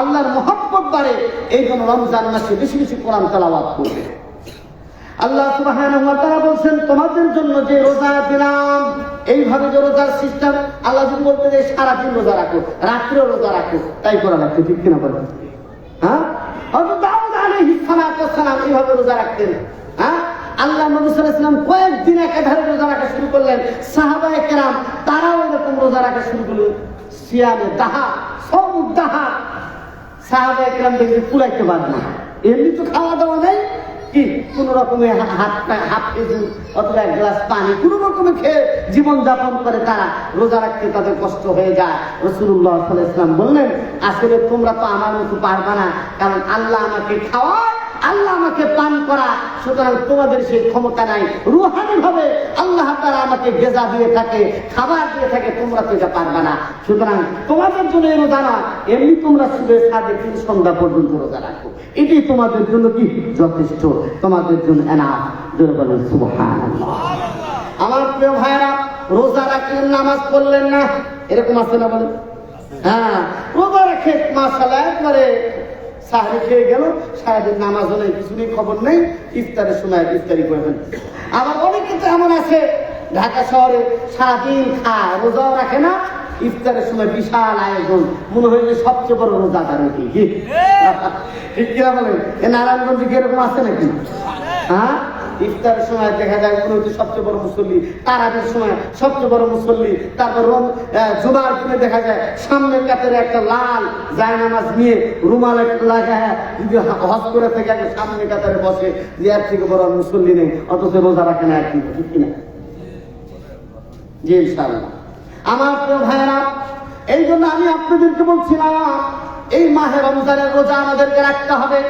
আল্লাহর মহব্বত বাড়ে। এই জন্য রমজান মাসে বেশি বেশি কোরআন তেলাওয়াত করবে। আল্লাহ সুবহানাহু ওয়া তাআলা বলছেন তোমাদের জন্য যে রোজা দিলাম, এইভাবে যে রোজার সিস্টেম, আল্লাহ যদি বলতে যে সারাদিন রোজা রাখো, রাত্রেও রোজা রাখো, তাই করা লাগতো। ঠিক কিনা বলেন? হ্যাঁ, হযরত দাউদ আলাইহিস সালাম এইভাবে রোজা রাখতেন। হ্যাঁ, আল্লাহ নবী সাল্লাল্লাহু আলাইহি ওয়াসাল্লাম কয়েকদিন একাধারে রোজা রাখা শুরু করলেন। সাহাবায়ে কেরাম তারাও এরকম রোজা রাখা শুরু করলেন। সিয়ামে দাহা, সওমুদ দাহা। সাহাবায়ে কেরাম দেখে কুলাইতে পারে না, এমনি তো খাওয়া দাওয়া নেই, কি কোন রকমে হাফ কেজি অথবা 1 গ্লাস পানি কোন রকমে খেয়ে জীবন যাপন করে তারা রোজা রাখতে তাদের কষ্ট হয়ে যায়। রাসূলুল্লাহ সাল্লাল্লাহু আলাইহি ওয়াসাল্লাম বললেন আসলে তোমরা তো আমার মতো পারবা না, কারণ আল্লাহ আমাকে খাওয়ায়, আল্লাহ আমাকে পান করা, সুতরাং তোমাদের সেই ক্ষমতা নাই। রুহানি ভাবে আল্লাহ তাআলা আমাকে গিজা দিয়ে থাকে, খাবার দিয়ে থাকে, তোমরা তো এটা পারবা না। সুতরাং তোমাদের জন্য এই রোজা না, এমনি তোমরা সুবে সাথে থেকে সন্ধ্যা পর্যন্ত রোজা রাখো, এটাই তোমাদের জন্য কি যথেষ্ট, তোমাদের জন্য এনাফ। জোরে বলেন সুবহানাল্লাহ। আমার প্রিয় ভাইরা, রোজা রাখলেন নামাজ পড়লেন না, এরকম আছে না বলেন? হ্যাঁ, রোজা রাখে মাশাআল্লাহ একবারে সাহরি খেয়ে গেল, সারাদিন নামাজ হলে কিছু নেই, খবর নেই, ইফতারের সময় ইফতারি করে ফেলে। আবার অনেকে তো এমন আছে ঢাকা শহরে সারাদিন খায়, রোজাও রাখে না, ইফতারের সময় বিশাল আয়োজন, মনে হয় যে সবচেয়ে বড় রোজাদার নাকি। ঠিক কিনা বলেন? এ নারায়ণগঞ্জে এরকম আছে নাকি? হ্যাঁ, ইফতারের সময় দেখা যায় মনে হচ্ছে সবচেয়ে বড় মুসল্লি, তারাবির সময় সবচেয়ে বড় মুসল্লি, তারপর জুমার দিনে দেখা যায় সামনের কাতারে একটা লাল জায়নামাজ নিয়ে রুমাল একটা লাগায় যদি হজ করে থেকে সামনের কাতারে বসে, যে এর থেকে বড় মুসল্লি নেই, অথচ রোজা রাখে না। আর কি ঠিক কিনা? জি ইনশাআল্লাহ। আমার প্রিয় ভাইয়েরা, এই জন্য আমি আপনাদেরকে বলছিলাম এই মাহে রমজানের রোজা আমাদেরকে রাখতে হবে।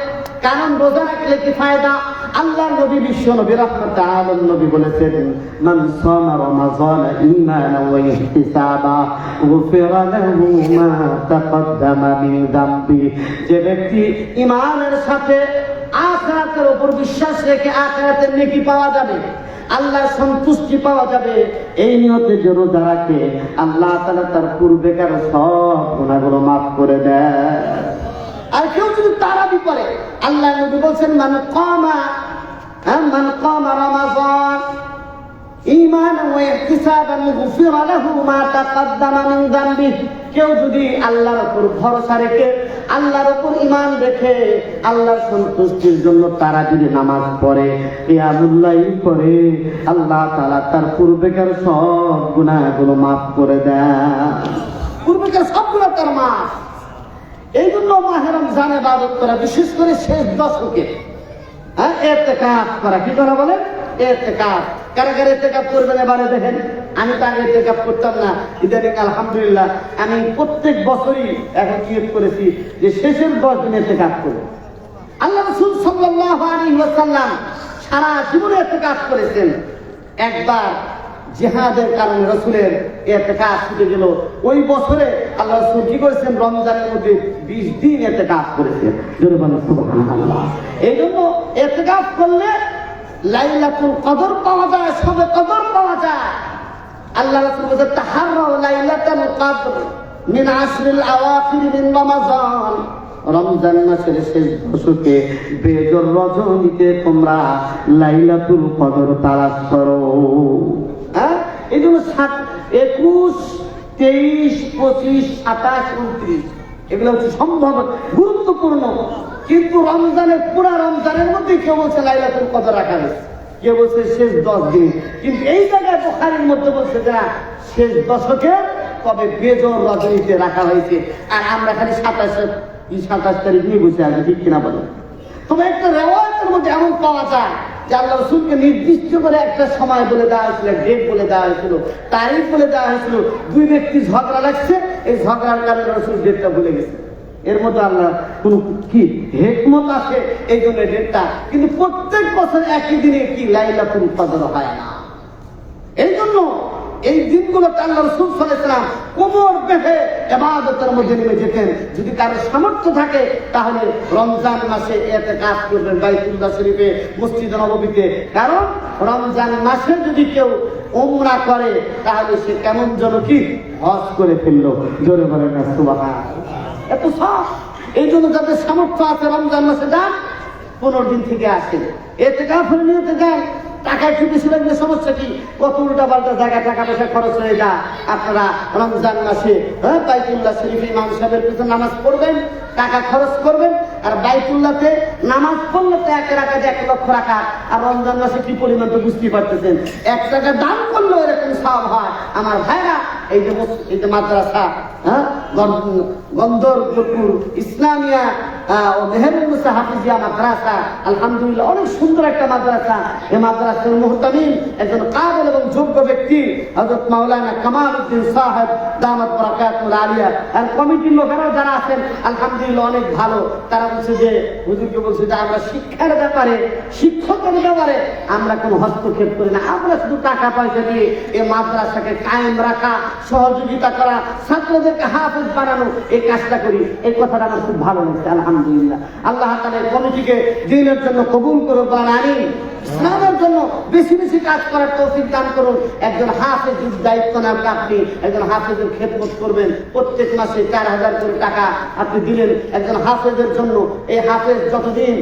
কারণ রোজা রাখলে কি ফায়দা? আল্লাহর নবী বিশ্ব নবী রাহমাতুল আলামিন নবী বলেছেন মান সামা রমাযান ঈমানান ওয়া ইহতিসাবা গুফিরা লাহু মা তাকদ্দামা মিন যামবি। যে ব্যক্তি ঈমানের সাথে আখিরাতের উপর বিশ্বাস রেখে আখিরাতের নেকি পাওয়া যাবে, আল্লাহর সন্তুষ্টি পাওয়া যাবে, এই নিয়তে যে রোজা রাখে আল্লাহ তাআলা তার পূর্বেকার সব গুনাহগুলো মাফ করে দেয়। আর কেউ যদি তারাবি করে, আল্লাহ নবী বলেন মান কামা রমাযান ঈমানান ওয়া ইহতিসাবান গুফিরা লাহু মা তাকদ্দামা মিন যামবি। কেউ যদি আল্লাহর উপর ভরসা রেখে, আল্লাহর উপর ঈমান রেখে আল্লাহর সন্তুষ্টির জন্য তারা যদি নামাজ পড়ে, কিয়ামুল লাইল পড়ে, আল্লাহ তাআলা তার পূর্বেকার সব গুনাহগুলো মাফ করে দেয়। পূর্বেকার সব গুনাহ তার মাফ। এই জন্য মাহে রমজানে ইবাদত করা, বিশেষ করে শেষ দশকে ইতিকাফ করা। কি করা বলে? ইতিকাফ। কারা কারা ইতিকাফ করবেন এবারে দেখেন। আমি তো আগে ইতিকাফ করতাম না, ইদানিং আলহামদুলিল্লাহ আমি প্রত্যেক বছরই এখন নিয়ত করেছি যে শেষের 10 দিন ইতিকাফ করব। আল্লাহ রাসূল সাল্লাল্লাহু আলাইহি ওয়াসাল্লাম সারা জীবনে ইতিকাফ করেছেন। একবার জিহাদের কারণে রাসূলের ইতিকাফ ছুটে গেল। ওই বছরে আল্লাহ রাসূল কি করেছেন? রমজানের মধ্যে 20 দিন ইতিকাফ করেছেন। জোরে বলেন সুবহানাল্লাহ। এই জন্য ইতিকাফ করলে লাইলাতুল কদর পাওয়া যায়, সবে কদর পাওয়া যায়। আল্লাহ রাসূল বলেছেন তাহাররাউ লাইলাতুল কদর মিন আশরিল আওয়াখির মিন রমাজান, রমজান মাসের শেষ দশকে বেজর রজনীতে তোমরা লাইলাতুল কদর তালাশ করো। হ্যাঁ, এই জন্য 21, 23, 25, 27, 29 এগুলো হচ্ছে সম্ভব গুরুত্বপূর্ণ। কিন্তু রমজানের পুরা রমজানের মধ্যে কেউ বলছে লাইলাতুল কদর রাখা হয়েছে, কেউ বলছে শেষ 10 দিন। কিন্তু এই জায়গায় বুখারীর মধ্যে বলছে যে শেষ দশকে তবে বেজর রজনীতে রাখা হয়েছে। আর আমরা খালি 27 তারিখ নিয়ে বসে আছি, ঠিক কিনা বলেন? তবে একটা রেওয়ায়েতের মধ্যে এমন পাওয়া যায় যে আল্লাহ রাসূলকে নির্দিষ্ট করে একটা সময় বলে দেওয়া হয়েছিল, ডেট বলে দেওয়া হয়েছিল, তারিখ বলে দেওয়া হয়েছিল। দুই ব্যক্তি ঝগড়া লাগছে, এই ঝগড়ার কারণে রাসূল ডেটটা ভুলে গেছে। এর মধ্যে আল্লাহ কোন কি হিকমত আছে এই জন্য ডেটটা। কিন্তু প্রত্যেক বছর একই দিনে কি লাইলাতুল কদর হয় না। এই জন্য এই দিনগুলোতে আল্লাহ রাসূল সাল্লাল্লাহু আলাইহি ওয়াসাল্লাম কোমর বেঁধে ইবাদতের মধ্যে নেমে যেতেন। যদি কারো সামর্থ্য থাকে তাহলে রমজান মাসে ইতিকাফ করবেন বাইতুল্লাহ শরীফে, মসজিদ নববীতে। কারণ রমজান মাসে যদি কেউ উমরা করে তাহলে সে কেমন যেন কি হজ করে ফেললো। জোরে বলেন না সুবহানাল্লাহ। এত সব। এই জন্য যাদের সামর্থ্য আছে রমজান মাসে যান, 15 দিন থেকে আসেন, ইতিকাফের নিয়তে যান। টাকা একটু বেশি লাগলে সমস্যা কি? কত উল্টা পাল্টা জায়গা টাকা পয়সা খরচ হয়ে যায়। আপনারা রমজান মাসে বাইতুল্লাহ শরীফে ইমাম সাহেবের পিছনে নামাজ পড়বেন, টাকা খরচ করবেন। আর বাইতুল্লাহতে নামাজ পড়লে তো 1 রাকাত 1 লক্ষ রাকাত। আর রমজান মাসে কি পরিমাণ তো বুঝতেই পারতেছেন। 1 টাকা দান করলেও এরকম সওয়াব হয়। আমার ভাইরা, এই যে মাদ্রাসা গন্ধরপুর ইসলামিয়া ও মেহেরুন্নেসা হাফিজিয়া মাদ্রাসা, আলহামদুলিল্লাহ অনেক সুন্দর একটা মাদ্রাসা। এই মাদ্রাসার মুহতামিম একজন কাবিল এবং যোগ্য ব্যক্তি হযরত মাওলানা কামাল উদ্দিন সাহেব দামাত বারাকাতুল আলিয়া। আর কমিটির লোকেরাও যারা আছেন আলহামদুলিল্লাহ অনেক ভালো। তারা বলছে যে হুজুরকে বলছে যে আমরা শিক্ষার ব্যাপারে, শিক্ষকের ব্যাপারে আমরা কোনো হস্তক্ষেপ করি না। আমরা শুধু টাকা পয়সা দিয়ে এই মাদ্রাসাকে কায়েম রাখা, সহযোগিতা করা, ছাত্রদেরকে হাফেজ বানানো, এই কাজটা করি। এই কথাটা আমার খুব ভালো লাগছে আলহামদুলিল্লাহ। আল্লাহ তাআলা কমিটিকে দ্বীনের জন্য কবুল করুন, আমিন। ইসলামের জন্য বেশি বেশি কাজ করার তৌফিক দান করুন। একজন হাফেজের দায়িত্ব নেন আপনি, একজন হাফেজের খেদমত করবেন। প্রত্যেক মাসে 4000 করে টাকা আপনি দিলেন একজন হাফেজের জন্য। এই হাফেজ যতদিন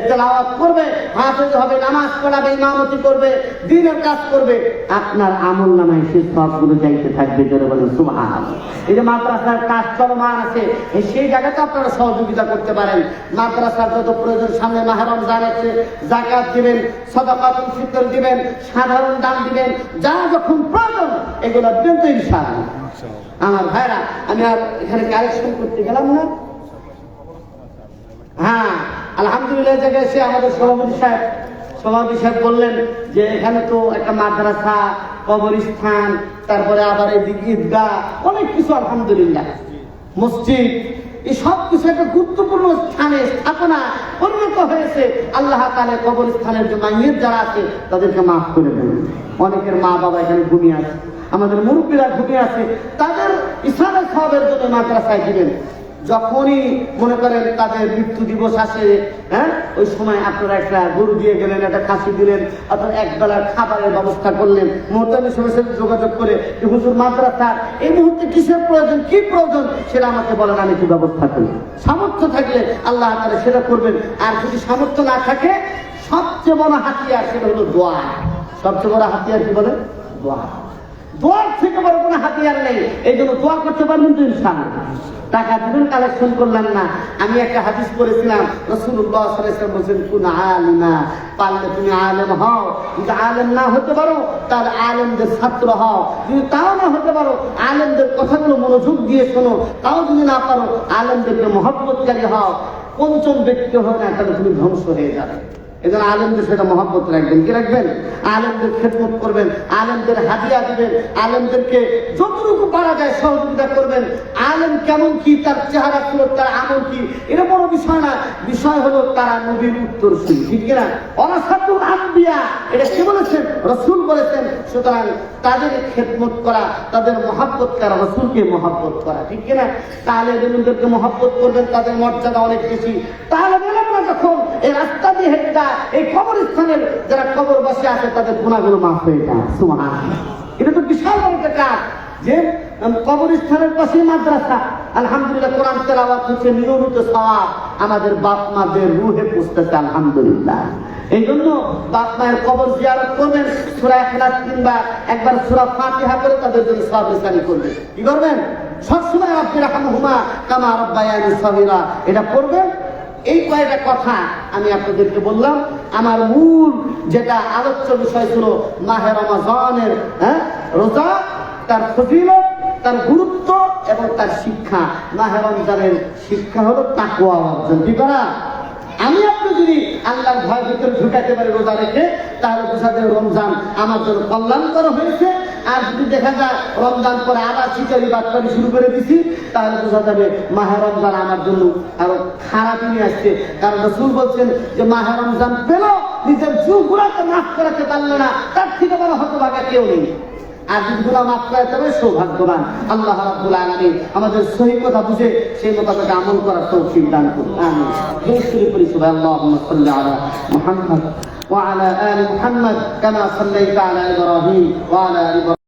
তেলাওয়াত করবে, হাফেজ হবে, নামাজ পড়াবে, ইমামতি করবে, দ্বীনের কাজ করবে, আপনার আমল নামায় সেই সবগুলো যাইতে থাকবে। জোরে বলেন সুবহানাল্লাহ। এই যে মাদ্রাসার কাজ চলমান আছে, সেই জায়গাতে আপনারা সহযোগিতা করতে পারেন। মাদ্রাসার যত প্রয়োজন, সামনে মাহে রমজান আছে, যাকাত দিবেন, সাদাকাতুল ফিতর দিবেন, সাধারণ দান দিবেন, যা যখন প্রয়োজন এগুলো দিবেন তো ইনশাআল্লাহ। আমার ভাইরা, আমি আর এখানে কালেকশন করতে গেলাম না। হ্যাঁ, আলহামদুলিল্লাহ জায়গায় এসে আমাদের সভাপতি সাহেব বললেন যে এখানে তো একটা মাদ্রাসা, কবরস্থান, তারপরে আবার এদিকে ঈদগাহ, অনেক কিছু আলহামদুলিল্লাহ, মসজিদ, এই সব কিছু একটা গুরুত্বপূর্ণ স্থানে স্থাপনা পরিণত হয়েছে। আল্লাহ তাআলা কবরস্থানের যে মাইয়িত যারা আছে তাদেরকে মাফ করে দেন। অনেকের মা বাবা এখানে ঘুমিয়ে আছে, আমাদের মুরব্বীরা ঘুমিয়ে আছে, তাদের ইসলামের সওয়াবের জন্য মাদ্রাসায় দিবেন। যখনই মনে করেন তাদের মৃত্যু দিবস আসে, হ্যাঁ, ওই সময় আপনারা একটা গরু দিয়ে গেলেন, একটা খাসি দিলেন, অথবা একবেলার খাবারের ব্যবস্থা করলেন। মুহূর্তের সময় সাথে যোগাযোগ করে হুজুর মাদ্রাসা এই মুহূর্তে কিসের প্রয়োজন, কি প্রয়োজন সেটা আমাকে বলেন, আমি কি ব্যবস্থা করি। সামর্থ্য থাকলে আল্লাহ তাআলা সেটা করবেন। আর যদি সামর্থ্য না থাকে, সবচেয়ে বড় হাতিয়ার সেটা হলো দোয়া। সবচেয়ে বড় হাতিয়ার কি বলে? দোয়া। দোয়ার থেকে বড় কোনো হাতিয়ার নেই। এই জন্য দোয়া করতে পারবেন তো ইনশাআল্লাহ। টাকা দিবেন, কালেকশন করলাম না। আমি একটা হাদিস পড়েছিলাম, রাসূলুল্লাহ সাল্লাল্লাহু আলাইহি ওয়াসাল্লাম বলেছেন, কুন আলিমা, পারলে তুমি আলেম হও। যদি আলেম না হতে পারো তাহলে আলেমদের ছাত্র হও। যদি তাও না হতে পারো, আলেমদের কথাগুলো মনোযোগ দিয়ে শোনো। তাও যদি না পারো, আলেমদেরকে মহব্বতকারী হও। পঞ্চম ব্যক্তি হয় না, তাহলে তুমি ধ্বংস হয়ে যাবে। এজন্য আলেমদের সেটা মহব্বত রাখবেন। কি রাখবেন? আলেমদের খেদমত করবেন, আলেমদের হাদিয়া দিবেন, আলেমদেরকে যতটুকু পারা যায় সহযোগিতা করবেন। আলেম কেমন কি, তার চেহারা ছিল, তার আমল কি, এটা বড় বিষয় না। বিষয় হলো তারা নবীর উত্তরসূরি। ঠিক কিনা? ওয়ারাসাতুল আম্বিয়া, এটা কি বলেছেন? রাসূল বলেছেন। সুতরাং তাদের খেদমত করা, তাদের মহব্বত করা, রাসূলকে মহব্বত করা। ঠিক কিনা? তাহলে এদেরকে মহব্বত করবেন, তাদের মর্যাদা অনেক বেশি। তাহলে যখন এই রাস্তা দিয়ে হেঁটে যায়, এই কবরস্থানের যারা কবর বসে আছে তাদের গুনাহগুলো মাফ হয়ে যায়। সুবহানাল্লাহ, এটা তো বিশাল বড় একটা কাজ যে কবরস্থানের পাশে মাদ্রাসা। আলহামদুলিল্লাহ, কোরআন তেলাওয়াত হচ্ছে, নিয়মিত সওয়াব আমাদের বাপ মাদের রুহে পৌঁছতেছে। আলহামদুলিল্লাহ, এই জন্য বাপ মায়ের কবর জিয়ারত করবেন, সূরা ইখলাস কিংবা একবার সূরা ফাতিহা করে তাদের জন্য সওয়াব রিসানি করবেন। কি করবেন? সবসময় রাব্বি রাহমাহুমা কামা রাব্বায়ানি সগীরা এটা পড়বেন। এই কয়েকটা কথা আমি আপনাদেরকে বললাম। আমার মূল যেটা আলোচ্য বিষয় ছিল মাহে রমজানের রোজা, তার ফজিলত, তার গুরুত্ব এবং তার শিক্ষা। মাহে রমজানের শিক্ষা হলো তাকওয়া অর্জন। কি করা? আমি আপনি যদি আল্লাহর ভয় ভিতরে ঢুকাইতে পারি রোজা রেখে, তাহলে বোঝা যায় রমজান আমার জন্য কল্যাণকর হয়েছে। আর যদি দেখা যায় রমজান পরে আবার চিটারি বাটপারি শুরু করে দিছি, তাহলে বোঝা যাবে মাহে রমজান আমার জন্য আরো খারাপ নিয়ে আসছে। কারণ রাসূল বলছেন যে মাহে রমজান পেল, নিজের যুগগুলাকে মাফ করাতে পারলো না, তার থেকে বড় হতভাগা কেউ নেই। আর যদি গুনাহ মাফ করে তবে সৌভাগ্যবান। আল্লাহ রাব্বুল আলামিন আমাদের সহি কথা বুঝে সেই মোতাবেক আমল করার তৌফিক দান করুন। আমিন। আল্লাহুম্মা সাল্লি আলা মুহাম্মদ ওয়া আলা আলি মুহাম্মদ কামা সাল্লাইতা আলা ইব্রাহিম ওয়া আলা